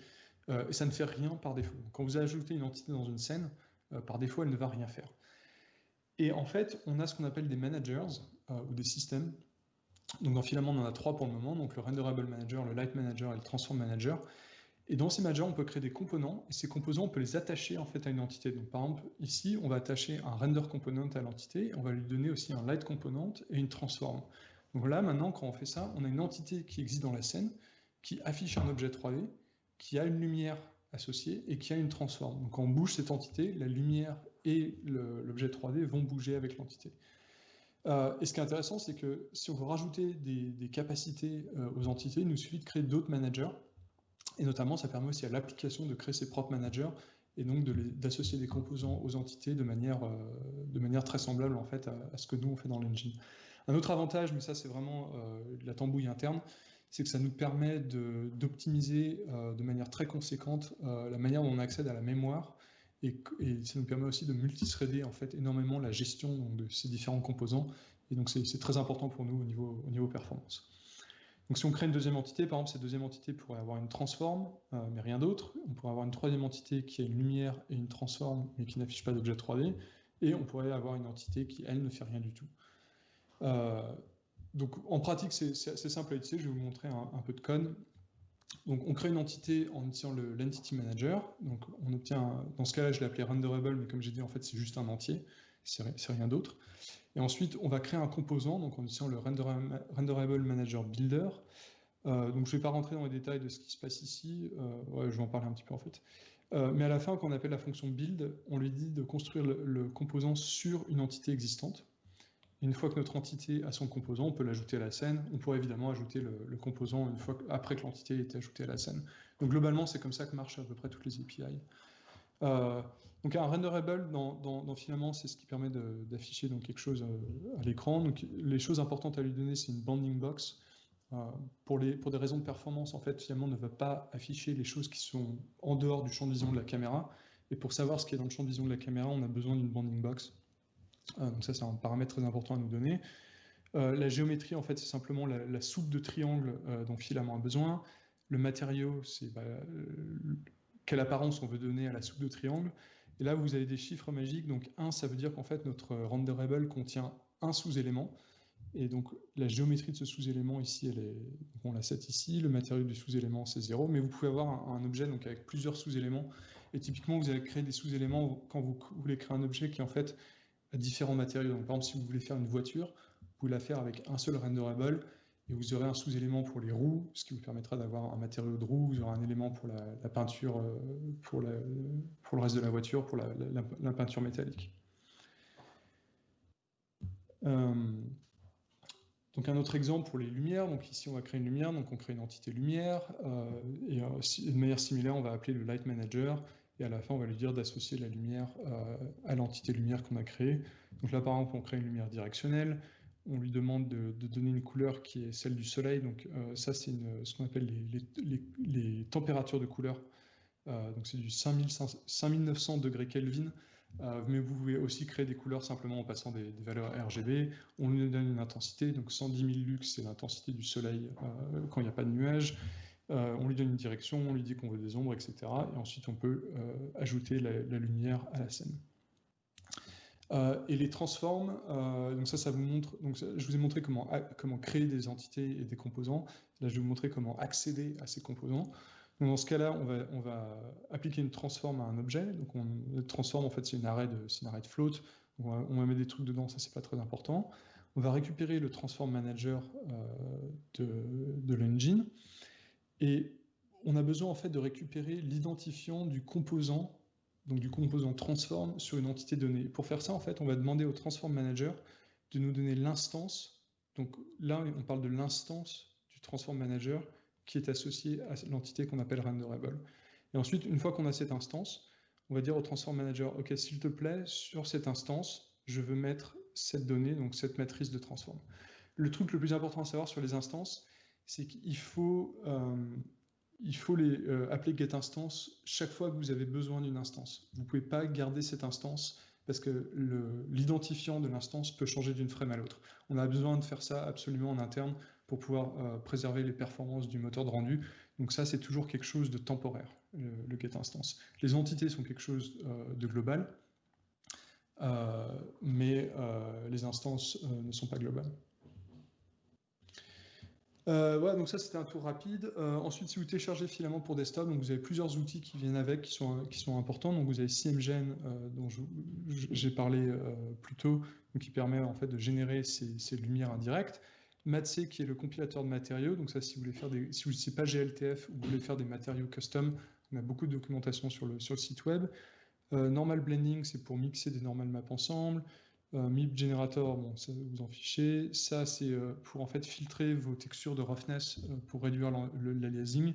Et ça ne fait rien par défaut. Quand vous ajoutez une entité dans une scène, par défaut, elle ne va rien faire. Et en fait, on a ce qu'on appelle des managers ou des systèmes. Donc dans Filament, on en a 3 pour le moment, donc le Renderable Manager, le Light Manager et le Transform Manager. Et dans ces managers, on peut créer des composants, et ces composants, on peut les attacher en fait à une entité. Donc par exemple, ici, on va attacher un Render Component à l'entité, on va lui donner aussi un Light Component et une Transform. Donc là, maintenant, quand on fait ça, on a une entité qui existe dans la scène, qui affiche un objet 3D, qui a une lumière associée et qui a une transforme. Donc quand on bouge cette entité, la lumière et l'objet 3D vont bouger avec l'entité. Et ce qui est intéressant, c'est que si on veut rajouter des capacités aux entités, il nous suffit de créer d'autres managers. Et notamment, ça permet aussi à l'application de créer ses propres managers et donc d'associer des composants aux entités de manière très semblable en fait, à ce que nous on fait dans l'engine. Un autre avantage, mais ça c'est vraiment la tambouille interne, c'est que ça nous permet d'optimiser de manière très conséquente la manière dont on accède à la mémoire et ça nous permet aussi de multithreader en fait énormément la gestion donc, de ces différents composants et donc c'est très important pour nous au niveau performance. Donc si on crée une deuxième entité, par exemple cette deuxième entité pourrait avoir une transform mais rien d'autre, on pourrait avoir une troisième entité qui a une lumière et une transform mais qui n'affiche pas d'objet 3D et on pourrait avoir une entité qui elle ne fait rien du tout. Donc en pratique, c'est assez simple à utiliser, je vais vous montrer un peu de code. Donc on crée une entité en utilisant l'Entity Manager. Donc on obtient, dans ce cas-là, je l'ai appelé Renderable, mais comme j'ai dit, en fait, c'est juste un entier, c'est rien d'autre. Et ensuite, on va créer un composant, donc en utilisant le Renderable Manager Builder. Donc je ne vais pas rentrer dans les détails de ce qui se passe ici, ouais, je vais en parler un petit peu en fait. Mais à la fin, quand on appelle la fonction build, on lui dit de construire le composant sur une entité existante. Une fois que notre entité a son composant, on peut l'ajouter à la scène. On pourrait évidemment ajouter le composant après que l'entité ait été ajoutée à la scène. Donc globalement, c'est comme ça que marchent à peu près toutes les API. Donc un renderable dans Filament, c'est ce qui permet d'afficher quelque chose à l'écran. Donc les choses importantes à lui donner, c'est une bounding box. Pour des raisons de performance, en fait, Filament ne va pas afficher les choses qui sont en dehors du champ de vision de la caméra. Et pour savoir ce qui est dans le champ de vision de la caméra, on a besoin d'une bounding box. Donc ça, c'est un paramètre très important à nous donner. La géométrie, en fait, c'est simplement la soupe de triangle dont Filament a besoin. Le matériau, c'est quelle apparence on veut donner à la soupe de triangle. Et là, vous avez des chiffres magiques. Donc 1, ça veut dire qu'en fait, notre renderable contient un sous-élément. Et donc, la géométrie de ce sous-élément ici, on la set ici. Le matériau du sous-élément, c'est 0. Mais vous pouvez avoir un objet donc, avec plusieurs sous-éléments. Et typiquement, vous allez créer des sous-éléments quand vous voulez créer un objet qui, en fait, a différents matériaux. Donc, par exemple, si vous voulez faire une voiture, vous pouvez la faire avec un seul renderable. Et vous aurez un sous-élément pour les roues, ce qui vous permettra d'avoir un matériau de roue. Vous aurez un élément pour la peinture, pour le reste de la voiture, pour la peinture métallique. Donc un autre exemple pour les lumières. Donc ici, on va créer une lumière. Donc on crée une entité lumière. Et de manière similaire, on va appeler le Light Manager. Et à la fin, on va lui dire d'associer la lumière à l'entité lumière qu'on a créée. Donc là, par exemple, on crée une lumière directionnelle. On lui demande de donner une couleur qui est celle du soleil. Donc ça, c'est ce qu'on appelle les températures de couleur. Donc c'est du 5900 degrés Kelvin. Mais vous pouvez aussi créer des couleurs simplement en passant des valeurs RGB. On lui donne une intensité. Donc 110 000 lux, c'est l'intensité du soleil quand il n'y a pas de nuages. On lui donne une direction, on lui dit qu'on veut des ombres, etc. Et ensuite, on peut ajouter la lumière à la scène. Et les transforms, donc ça vous montre. Donc je vous ai montré comment créer des entités et des composants. Là, je vais vous montrer comment accéder à ces composants. Donc dans ce cas-là, on va appliquer une transform à un objet. Donc le transform, en fait, c'est une array de float. Donc on va mettre des trucs dedans, ça c'est pas très important. On va récupérer le transform manager de l'engine. Et on a besoin en fait de récupérer l'identifiant du composant, donc du composant transform sur une entité donnée. Pour faire ça, en fait, on va demander au transform manager de nous donner l'instance. Donc là, on parle de l'instance du transform manager qui est associée à l'entité qu'on appelle renderable. Et ensuite, une fois qu'on a cette instance, on va dire au transform manager, OK, s'il te plaît, sur cette instance, je veux mettre cette donnée, donc cette matrice de transform. Le truc le plus important à savoir sur les instances, c'est qu'il faut appeler getInstance chaque fois que vous avez besoin d'une instance. Vous ne pouvez pas garder cette instance parce que l'identifiant de l'instance peut changer d'une frame à l'autre. On a besoin de faire ça absolument en interne pour pouvoir préserver les performances du moteur de rendu. Donc ça, c'est toujours quelque chose de temporaire, le getInstance. Les entités sont quelque chose de global, mais les instances ne sont pas globales. Ouais, donc ça c'était un tour rapide. Ensuite, si vous téléchargez Filament pour desktop, donc vous avez plusieurs outils qui viennent avec, qui sont importants. Donc vous avez CMGen, dont j'ai parlé plus tôt, donc qui permet en fait de générer ces lumières indirectes. Mathc qui est le compilateur de matériaux. Donc ça, si vous voulez faire si vous n'utilisez pas GLTF ou vous voulez faire des matériaux custom, on a beaucoup de documentation sur le site web. Normal Blending, c'est pour mixer des normal maps ensemble. MIP Generator, bon, ça vous en fichez. Ça, c'est pour en fait filtrer vos textures de roughness pour réduire l'aliasing.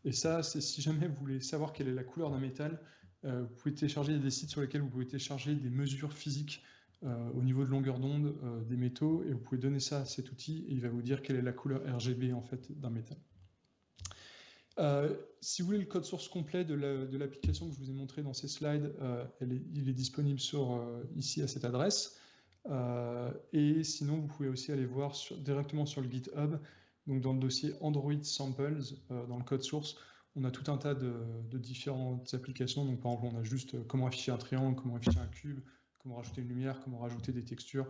Et ça, c'est si jamais vous voulez savoir quelle est la couleur d'un métal, vous pouvez télécharger des sites sur lesquels vous pouvez télécharger des mesures physiques au niveau de longueur d'onde des métaux, et vous pouvez donner ça à cet outil et il va vous dire quelle est la couleur RGB en fait d'un métal. Si vous voulez le code source complet de l'application que je vous ai montré dans ces slides, il est disponible ici à cette adresse. Et sinon, vous pouvez aussi aller voir directement sur le GitHub, donc dans le dossier Android Samples, dans le code source, on a tout un tas de différentes applications. Donc par exemple, on a juste comment afficher un triangle, comment afficher un cube, comment rajouter une lumière, comment rajouter des textures,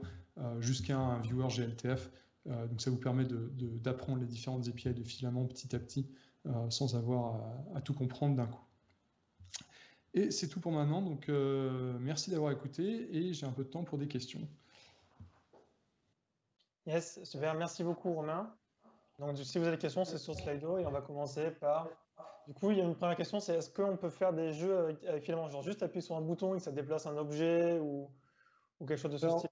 jusqu'à un viewer GLTF. Donc ça vous permet d'apprendre les différentes API de Filament petit à petit, sans avoir à tout comprendre d'un coup. Et c'est tout pour maintenant, donc merci d'avoir écouté et j'ai un peu de temps pour des questions. Yes, super, merci beaucoup Romain. Donc si vous avez des questions, c'est sur Slido et on va commencer par... Du coup, il y a une première question, c'est est-ce qu'on peut faire des jeux avec Filament, genre juste appuyer sur un bouton et que ça déplace un objet ou quelque chose de ce style?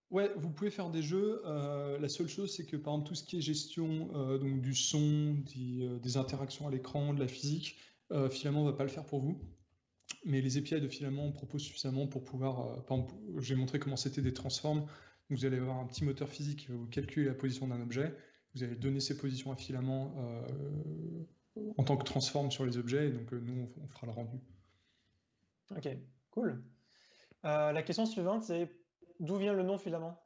Ouais, vous pouvez faire des jeux. La seule chose, c'est que par exemple, tout ce qui est gestion donc du son, des interactions à l'écran, de la physique, Filament ne va pas le faire pour vous. mais les API de filament proposent suffisamment pour pouvoir, par exemple, j'ai montré comment c'était des transforms. Vous allez avoir un petit moteur physique qui va vous calculer la position d'un objet, vous allez donner ses positions à filament en tant que transform sur les objets, et donc nous, on fera le rendu. Ok, cool. La question suivante, c'est d'où vient le nom filament?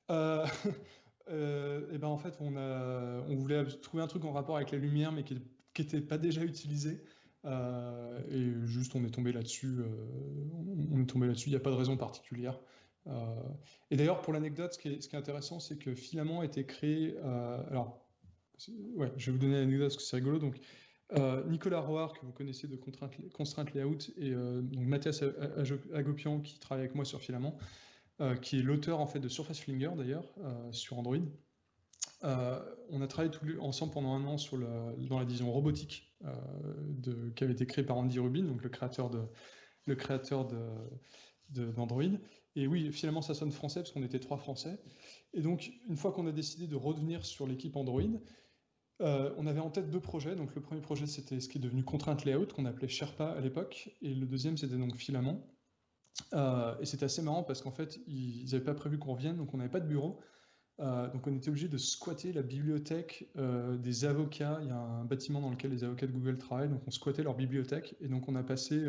Et ben en fait, on voulait trouver un truc en rapport avec la lumière, mais qui n'était pas déjà utilisé. Et juste, on est tombé là-dessus. Il n'y a pas de raison particulière. Et d'ailleurs, pour l'anecdote, ce qui est intéressant, c'est que Filament a été créé. Alors, ouais, je vais vous donner l'anecdote parce que c'est rigolo. Donc, Nicolas Roard, que vous connaissez de Constraint Layout, et donc Mathias Agopian, qui travaille avec moi sur Filament, qui est l'auteur en fait de Surface Flinger d'ailleurs sur Android. On a travaillé ensemble pendant un an dans la division robotique qui avait été créée par Andy Rubin, donc le créateur d'Android. Et oui, finalement, ça sonne français parce qu'on était 3 Français. Et donc, une fois qu'on a décidé de revenir sur l'équipe Android, on avait en tête 2 projets. Donc, le premier projet, c'était ce qui est devenu Constraint Layout, qu'on appelait Sherpa à l'époque. Et le deuxième, c'était donc Filament. Et c'était assez marrant parce qu'en fait, ils n'avaient pas prévu qu'on revienne, donc on n'avait pas de bureau. Donc on était obligé de squatter la bibliothèque des avocats. Il y a un bâtiment dans lequel les avocats de Google travaillent, donc on squattait leur bibliothèque. Et donc on a passé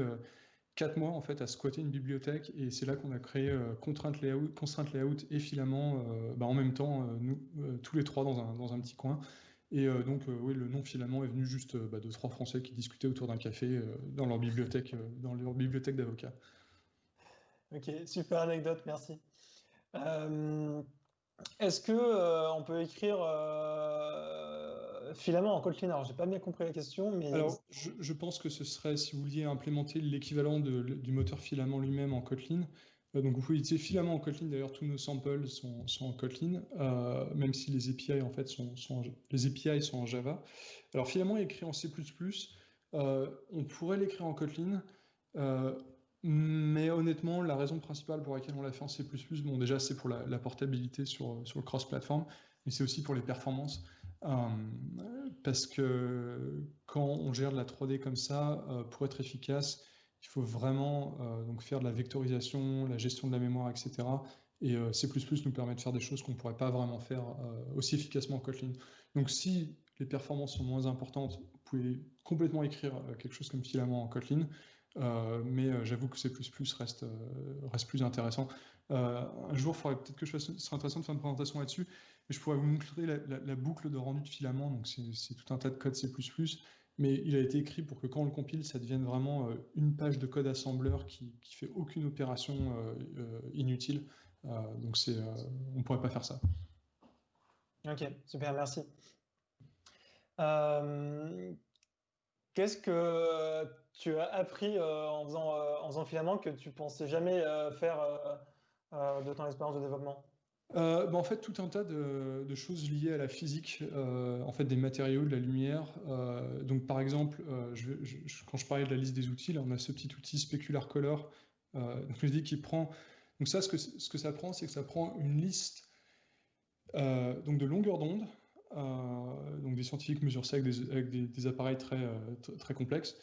4 mois en fait à squatter une bibliothèque, et c'est là qu'on a créé Constraint Layout et Filament en même temps, nous tous les 3 dans un petit coin. Et donc oui, le nom Filament est venu juste de 3 Français qui discutaient autour d'un café dans leur bibliothèque d'avocats. Ok, super anecdote, merci. Est-ce que on peut écrire filament en Kotlin? Alors, j'ai pas bien compris la question, mais alors je pense que ce serait, si vous vouliez implémenter l'équivalent du moteur Filament lui-même en Kotlin. Donc vous pouvez utiliser Filament en Kotlin. D'ailleurs, tous nos samples sont en Kotlin, même si les API en fait les API sont en Java. Alors Filament est écrit en C++. On pourrait l'écrire en Kotlin. Mais honnêtement, la raison principale pour laquelle on l'a fait en C++, bon déjà c'est pour la portabilité sur le cross-platform, mais c'est aussi pour les performances. Parce que quand on gère de la 3D comme ça, pour être efficace, il faut vraiment donc faire de la vectorisation, la gestion de la mémoire, etc. Et C++ nous permet de faire des choses qu'on ne pourrait pas vraiment faire aussi efficacement en Kotlin. Donc si les performances sont moins importantes, vous pouvez complètement écrire quelque chose comme Filament en Kotlin. Mais j'avoue que C++ reste plus intéressant. Un jour, il faudrait peut-être que ce serait intéressant de faire une présentation là-dessus, mais je pourrais vous montrer la boucle de rendu de Filament. Donc c'est tout un tas de code C++, mais il a été écrit pour que quand on le compile, ça devienne vraiment une page de code assembleur qui fait aucune opération inutile. Donc on ne pourrait pas faire ça. ok, super, merci. Qu'est-ce que tu as appris en faisant Filament que tu pensais jamais faire de ton expérience de développement? En fait, tout un tas de choses liées à la physique, en fait, des matériaux, de la lumière. Donc, par exemple, quand je parlais de la liste des outils, là, on a ce petit outil Specular Color. Donc, je dis qu'il prend. Donc, ça, ce que ça prend, c'est que ça prend une liste donc de longueur d'onde. Donc, des scientifiques mesurent ça avec des appareils très complexes.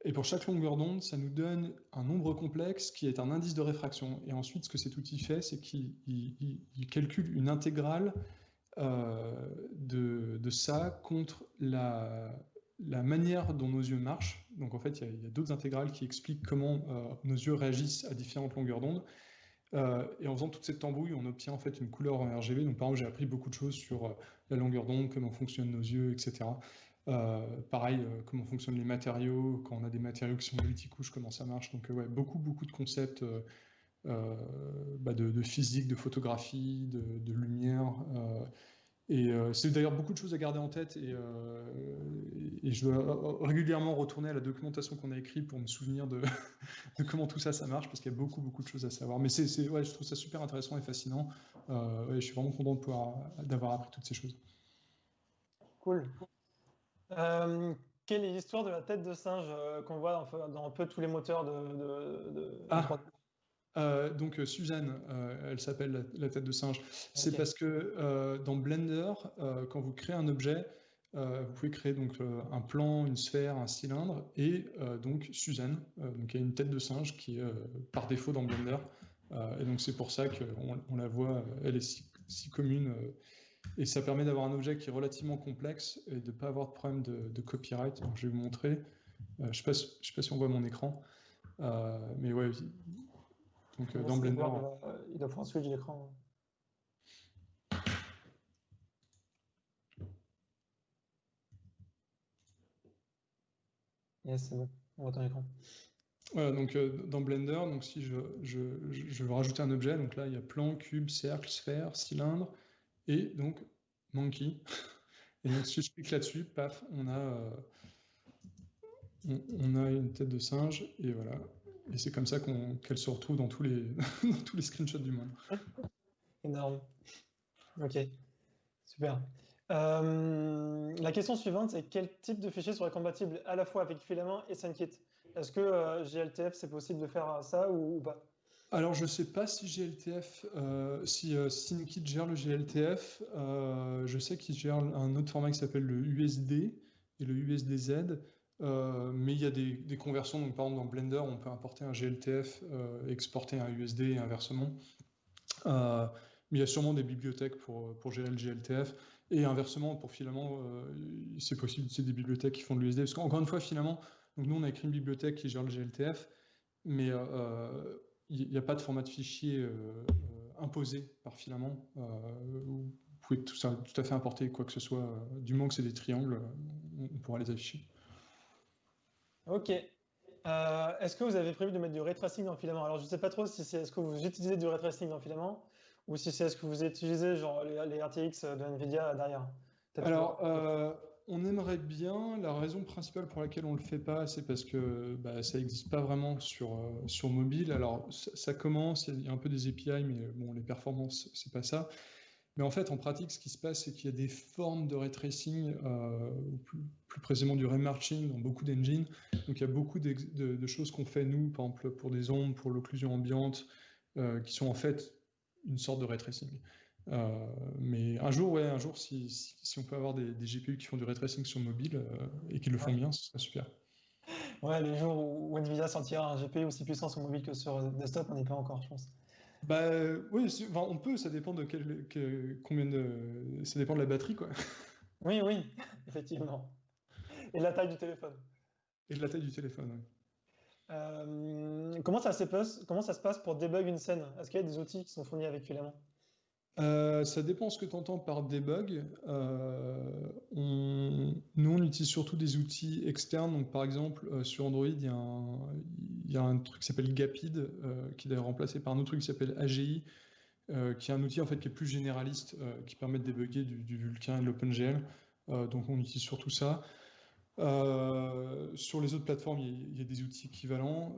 Et pour chaque longueur d'onde, ça nous donne un nombre complexe qui est un indice de réfraction. Et ensuite, ce que cet outil fait, c'est qu'il calcule une intégrale de ça contre la manière dont nos yeux marchent. Donc en fait, il y a d'autres intégrales qui expliquent comment nos yeux réagissent à différentes longueurs d'onde. Et en faisant toute cette tambouille, on obtient en fait une couleur en RGB. Donc par exemple, j'ai appris beaucoup de choses sur la longueur d'onde, comment fonctionnent nos yeux, etc. Pareil, comment fonctionnent les matériaux, quand on a des matériaux qui sont multicouches, comment ça marche. Donc ouais, beaucoup de concepts de physique, de photographie, de lumière. Et c'est d'ailleurs beaucoup de choses à garder en tête, et je dois régulièrement retourner à la documentation qu'on a écrite pour me souvenir de comment tout ça marche, parce qu'il y a beaucoup de choses à savoir. Mais ouais, je trouve ça super intéressant et fascinant. Je suis vraiment content d'avoir appris toutes ces choses. Cool. Quelle est l'histoire de la tête de singe qu'on voit dans un peu tous les moteurs de 3D? Donc Suzanne, elle s'appelle la tête de singe. C'est parce que dans Blender, quand vous créez un objet, vous pouvez créer donc un plan, une sphère, un cylindre et donc Suzanne, donc il y a une tête de singe qui est par défaut dans Blender. Et donc c'est pour ça qu'on la voit, elle est si commune. Et ça permet d'avoir un objet qui est relativement complexe et de ne pas avoir de problème de copyright. Donc, je vais vous montrer. Je ne sais pas si on voit mon écran. Mais ouais, donc dans Blender. Il doit pouvoir switch l'écran. Yes, c'est bon, on voit ton écran. Voilà, donc dans Blender, donc si je veux rajouter un objet, donc là il y a plan, cube, cercle, sphère, cylindre et donc monkey. Et donc si je clique là-dessus, paf, on a une tête de singe et voilà. Et c'est comme ça qu'elle se retrouve dans tous les, dans tous les screenshots du monde. Énorme. Ok, super. La question suivante, c'est quel type de fichier serait compatible à la fois avec Filament et SceneKit? Est-ce que GLTF, c'est possible de faire ça ou pas? Alors, je ne sais pas si GLTF, si SceneKit gère le GLTF. Je sais qu'il gère un autre format qui s'appelle le USD et le USDZ. Mais il y a des conversions. Donc, par exemple, dans Blender, on peut importer un GLTF, exporter un USD et inversement. Mais il y a sûrement des bibliothèques pour gérer le GLTF. Et inversement, pour Filament, c'est possible d'utiliser des bibliothèques qui font de l'USD. Parce qu'encore une fois, Filament, donc nous, on a écrit une bibliothèque qui gère le GLTF, mais il n'y a pas de format de fichier imposé par Filament. Vous pouvez tout à fait importer quoi que ce soit. Du moment que c'est des triangles, on pourra les afficher. Ok. Est-ce que vous avez prévu de mettre du ray tracing dans Filament? Alors, je ne sais pas trop si c'est est-ce que vous utilisez du ray tracing dans Filament ou si c'est est-ce que vous utilisez genre les RTX de NVIDIA derrière. Alors, on aimerait bien. La raison principale pour laquelle on ne le fait pas, c'est parce que ça n'existe pas vraiment sur mobile. Alors, ça commence, il y a un peu des API, mais bon, les performances, c'est pas ça. Mais en fait, en pratique, ce qui se passe, c'est qu'il y a des formes de ray tracing, ou plus précisément du ray marching dans beaucoup d'engines. Donc, il y a beaucoup de choses qu'on fait, nous, par exemple, pour des ombres, pour l'occlusion ambiante, qui sont en fait une sorte de ray tracing. Mais un jour, si on peut avoir des GPU qui font du ray tracing sur mobile et qui le font bien, ce serait super. Ouais, les jours où NVIDIA sortira un GPU aussi puissant sur mobile que sur desktop, on n'y est pas encore, je pense. Oui, on peut, ça dépend de ça dépend de la batterie, quoi. Oui, effectivement. Et de la taille du téléphone. Et de la taille du téléphone, oui. Comment ça se passe pour debug une scène? Est-ce qu'il y a des outils qui sont fournis avec Filament? Ça dépend ce que tu entends par debug. Nous, on utilise surtout des outils externes. Donc, par exemple, sur Android, il y a un truc qui s'appelle Gapid, qui est d'ailleurs remplacé par un autre truc qui s'appelle AGI, qui est un outil en fait qui est plus généraliste, qui permet de débugger du Vulkan et de l'OpenGL. Donc, on utilise surtout ça. Sur les autres plateformes, il y a des outils équivalents,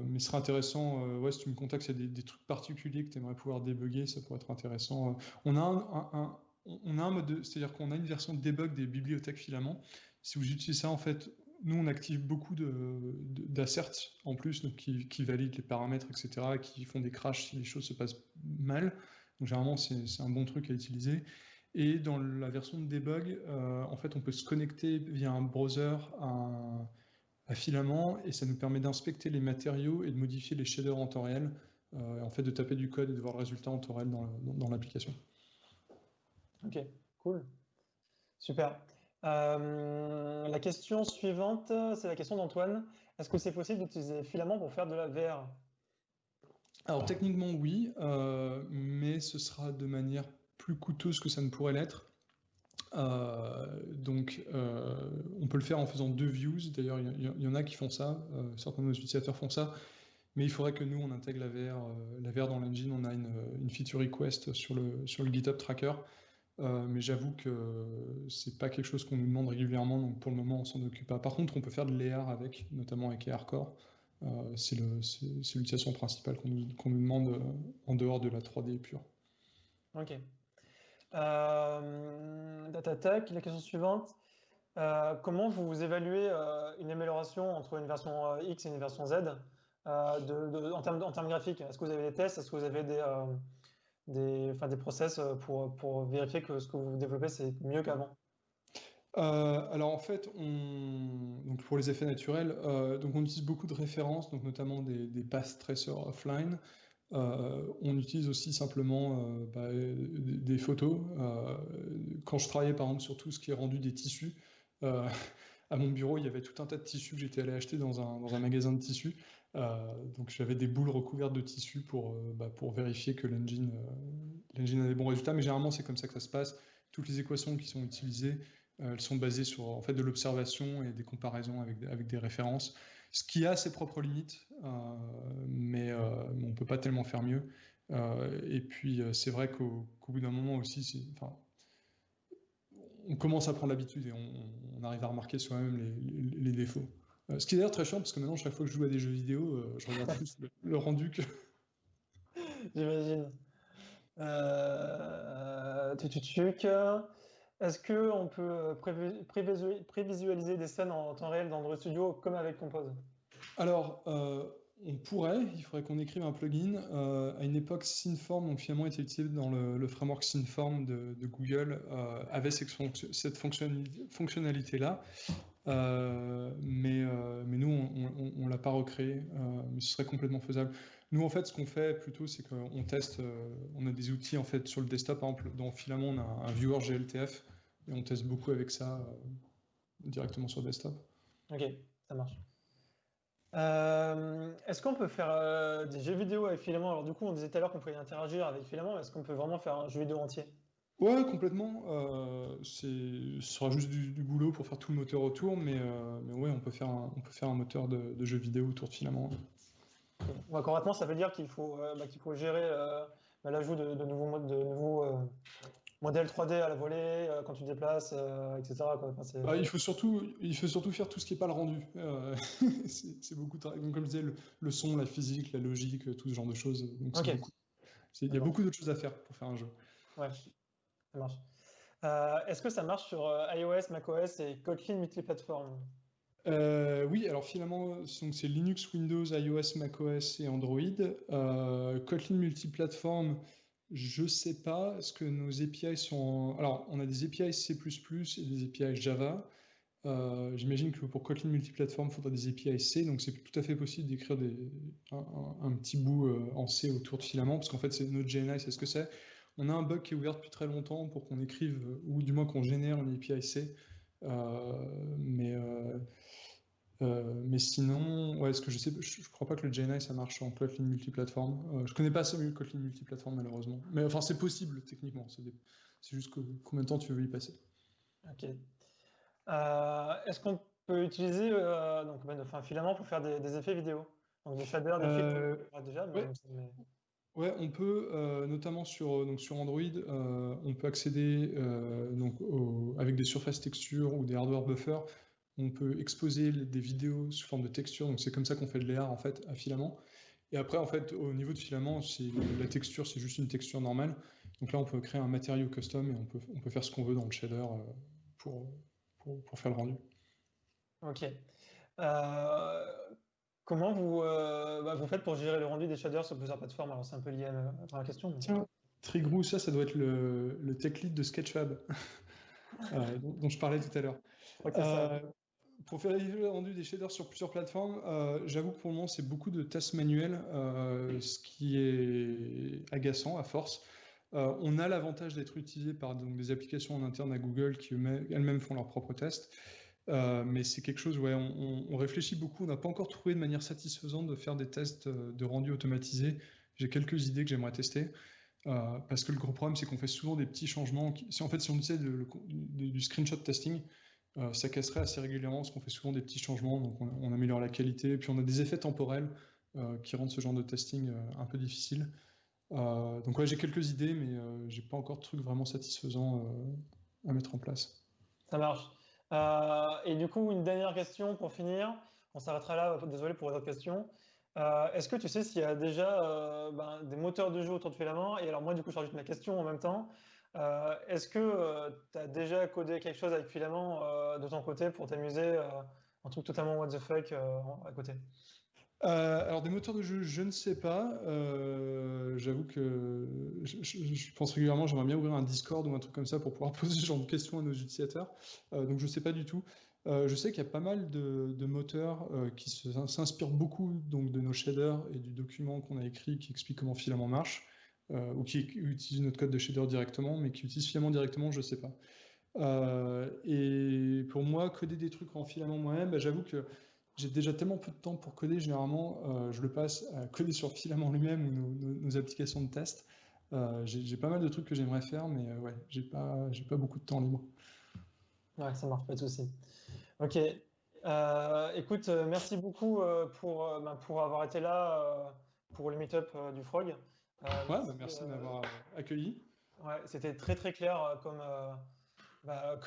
mais ce serait intéressant, si tu me contactes, s'il y a des trucs particuliers que tu aimerais pouvoir débugger, ça pourrait être intéressant. On a un mode, c'est-à-dire qu'on a une version de debug des bibliothèques Filament. Si vous utilisez ça, en fait, nous, on active beaucoup d'asserts en plus, donc qui valident les paramètres, etc., qui font des crashs si les choses se passent mal. Donc, généralement, c'est un bon truc à utiliser. Et dans la version de debug, en fait, on peut se connecter via un browser à Filament et ça nous permet d'inspecter les matériaux et de modifier les shaders en temps réel, en fait, de taper du code et de voir le résultat en temps réel dans l'application. Ok, cool. Super. La question suivante, c'est la question d'Antoine. Est-ce que c'est possible d'utiliser Filament pour faire de la VR? Alors, techniquement, oui, mais ce sera de manière plus coûteuse que ça ne pourrait l'être. Donc, on peut le faire en faisant 2 views. D'ailleurs, il y en a qui font ça. Certains de nos utilisateurs font ça. Mais il faudrait que nous, on intègre la VR dans l'engine. On a une feature request sur le GitHub Tracker. Mais j'avoue que c'est pas quelque chose qu'on nous demande régulièrement. Donc, pour le moment, on s'en occupe pas. Par contre, on peut faire de l'AR avec, notamment avec ARCore. C'est l'utilisation principale qu'on nous demande en dehors de la 3D pure. Ok. La question suivante. Comment vous évaluez une amélioration entre une version X et une version Z en termes graphiques? Est-ce que vous avez des tests? Est-ce que vous avez des process pour vérifier que ce que vous développez, c'est mieux qu'avant? Alors en fait, donc pour les effets naturels, donc on utilise beaucoup de références, donc notamment des path tracers offline. On utilise aussi simplement des photos. Quand je travaillais par exemple sur tout ce qui est rendu des tissus, à mon bureau, il y avait tout un tas de tissus que j'étais allé acheter dans un magasin de tissus. Donc j'avais des boules recouvertes de tissus pour vérifier que l'engine a des bons résultats. Mais généralement, c'est comme ça que ça se passe. Toutes les équations qui sont utilisées, elles sont basées sur en fait de l'observation et des comparaisons avec des références, ce qui a ses propres limites, mais on ne peut pas tellement faire mieux. Et puis c'est vrai qu'au bout d'un moment aussi, on commence à prendre l'habitude et on arrive à remarquer soi-même les défauts. Ce qui est d'ailleurs très chiant parce que maintenant, chaque fois que je joue à des jeux vidéo, je regarde plus le rendu que. J'imagine. Est-ce qu'on peut prévisualiser des scènes en temps réel dans Android Studio comme avec Compose? Alors, on pourrait, il faudrait qu'on écrive un plugin. À une époque, Synform, donc finalement était utilisé dans le framework Synform de Google, avait cette fonctionnalité-là. Mais nous, on ne l'a pas recréé, mais ce serait complètement faisable. Nous, en fait, ce qu'on fait plutôt, c'est qu'on teste, on a des outils en fait sur le desktop, par exemple, dans Filament, on a un viewer GLTF, et on teste beaucoup avec ça directement sur le desktop. Ok, ça marche. Est-ce qu'on peut faire des jeux vidéo avec Filament? Alors du coup, on disait tout à l'heure qu'on pouvait interagir avec Filament, mais est-ce qu'on peut vraiment faire un jeu vidéo entier? Ouais, complètement. Ce sera juste du boulot pour faire tout le moteur autour, mais ouais, on peut faire un moteur de jeu vidéo autour de Filament. Ouais, concrètement, ça veut dire qu'il faut gérer l'ajout de nouveaux modèles 3D à la volée quand tu te déplaces, etc. quoi. Enfin, Il faut surtout faire tout ce qui n'est pas le rendu. C'est beaucoup de travail. Donc, comme je disais, le son, la physique, la logique, tout ce genre de choses. Donc, Ok. Il y a beaucoup d'autres choses à faire pour faire un jeu. Ouais, ça marche. Est-ce que ça marche sur iOS, macOS et Kotlin multiplateforme? Oui, alors finalement, c'est Linux, Windows, iOS, macOS et Android. Kotlin multiplateforme, je sais pas. Est-ce que nos API sont. Alors, on a des API C++ et des API Java. J'imagine que pour Kotlin multiplateforme, il faudra des API C, donc c'est tout à fait possible d'écrire un petit bout en C autour de Filament, parce qu'en fait, c'est Node.jni, c'est ce que c'est. On a un bug qui est ouvert depuis très longtemps pour qu'on écrive, ou du moins qu'on génère une API C. Mais sinon, ouais, ce que je sais, je crois pas que le JNI ça marche en Kotlin multiplateforme. Je connais pas assez mieux Kotlin multiplateforme malheureusement. Mais enfin, c'est possible techniquement. C'est juste combien de temps tu veux y passer. Ok. Est-ce qu'on peut utiliser Filament pour faire des effets vidéo? Donc des shaders, des filtres, déjà, Ouais, mais- ouais, on peut, notamment sur Android, on peut accéder avec des surfaces textures ou des hardware buffers. On peut exposer des vidéos sous forme de texture. Donc c'est comme ça qu'on fait de l'AR en fait à Filament. Et après, en fait, au niveau de Filament, la texture, c'est juste une texture normale. Donc là, on peut créer un matériau custom et on peut faire ce qu'on veut dans le shader pour, faire le rendu. Ok. Euh, Comment vous faites pour gérer le rendu des shaders sur plusieurs plateformes? Alors c'est un peu lié à la question. Tiens, Trigrou, ça doit être le tech lead de Sketchfab dont je parlais tout à l'heure. Je crois que c'est ça. Pour faire le rendu des shaders sur plusieurs plateformes, j'avoue que pour le moment, c'est beaucoup de tests manuels, ce qui est agaçant à force. On a l'avantage d'être utilisé par des applications en interne à Google qui elles-mêmes font leurs propres tests. Mais c'est quelque chose, ouais, on réfléchit beaucoup. On n'a pas encore trouvé de manière satisfaisante de faire des tests de rendu automatisé. J'ai quelques idées que j'aimerais tester. Parce que le gros problème, c'est qu'on fait souvent des petits changements. Si on essaie du screenshot testing, ça casserait assez régulièrement parce qu'on fait souvent des petits changements, donc on améliore la qualité. Et puis on a des effets temporels qui rendent ce genre de testing un peu difficile. Donc ouais, j'ai quelques idées, mais j'ai pas encore de trucs vraiment satisfaisants à mettre en place. Ça marche. Et du coup, une dernière question pour finir. On s'arrêtera là, désolé pour les autres questions. Est-ce que tu sais s'il y a déjà des moteurs de jeu autour de Filament? Et alors moi, du coup, je rajoute ma question en même temps. Est-ce que tu as déjà codé quelque chose avec Filament de ton côté pour t'amuser, un truc totalement what the fuck à côté? Alors des moteurs de jeu, je ne sais pas. J'avoue que je pense régulièrement, j'aimerais bien ouvrir un Discord ou un truc comme ça pour pouvoir poser ce genre de questions à nos utilisateurs. Donc je ne sais pas du tout. Je sais qu'il y a pas mal de moteurs qui s'inspirent beaucoup donc, de nos shaders et du document qu'on a écrit qui explique comment Filament marche, ou qui utilise notre code de shader directement, mais qui utilise Filament directement, je ne sais pas. Et pour moi, coder des trucs en Filament moi-même, j'avoue que j'ai déjà tellement peu de temps pour coder, généralement, je le passe à coder sur Filament lui-même ou nos applications de test. J'ai pas mal de trucs que j'aimerais faire, mais ouais, j'ai pas beaucoup de temps libre. Ouais, ça marche, pas de souci. Ok. Écoute, merci beaucoup pour avoir été là pour le meet-up du Frog. Ouais, merci de m'avoir accueilli. Ouais, c'était très très clair comme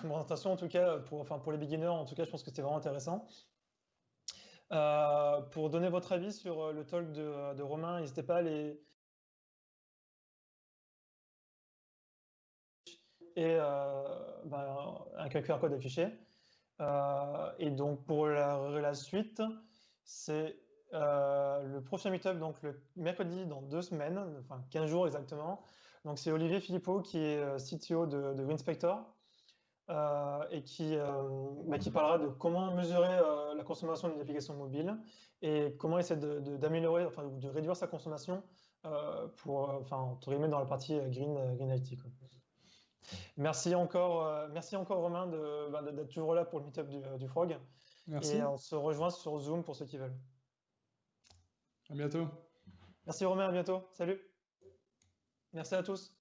présentation en tout cas pour les beginners. En tout cas, je pense que c'était vraiment intéressant. Pour donner votre avis sur le talk de Romain, n'hésitez pas à aller et un QR code affiché. Et donc pour la suite, c'est le prochain meet-up, donc le mercredi dans 2 semaines, enfin 15 jours exactement. Donc c'est Olivier Philippot qui est CTO de Winspector et qui parlera de comment mesurer la consommation d'une application mobile et comment essayer d'améliorer, enfin de réduire sa consommation entre guillemets dans la partie Green IT, quoi. Merci encore Romain d'être toujours là pour le meet-up du Frog. Merci. Et on se rejoint sur Zoom pour ceux qui veulent. À bientôt. Merci Romain, à bientôt. Salut. Merci à tous.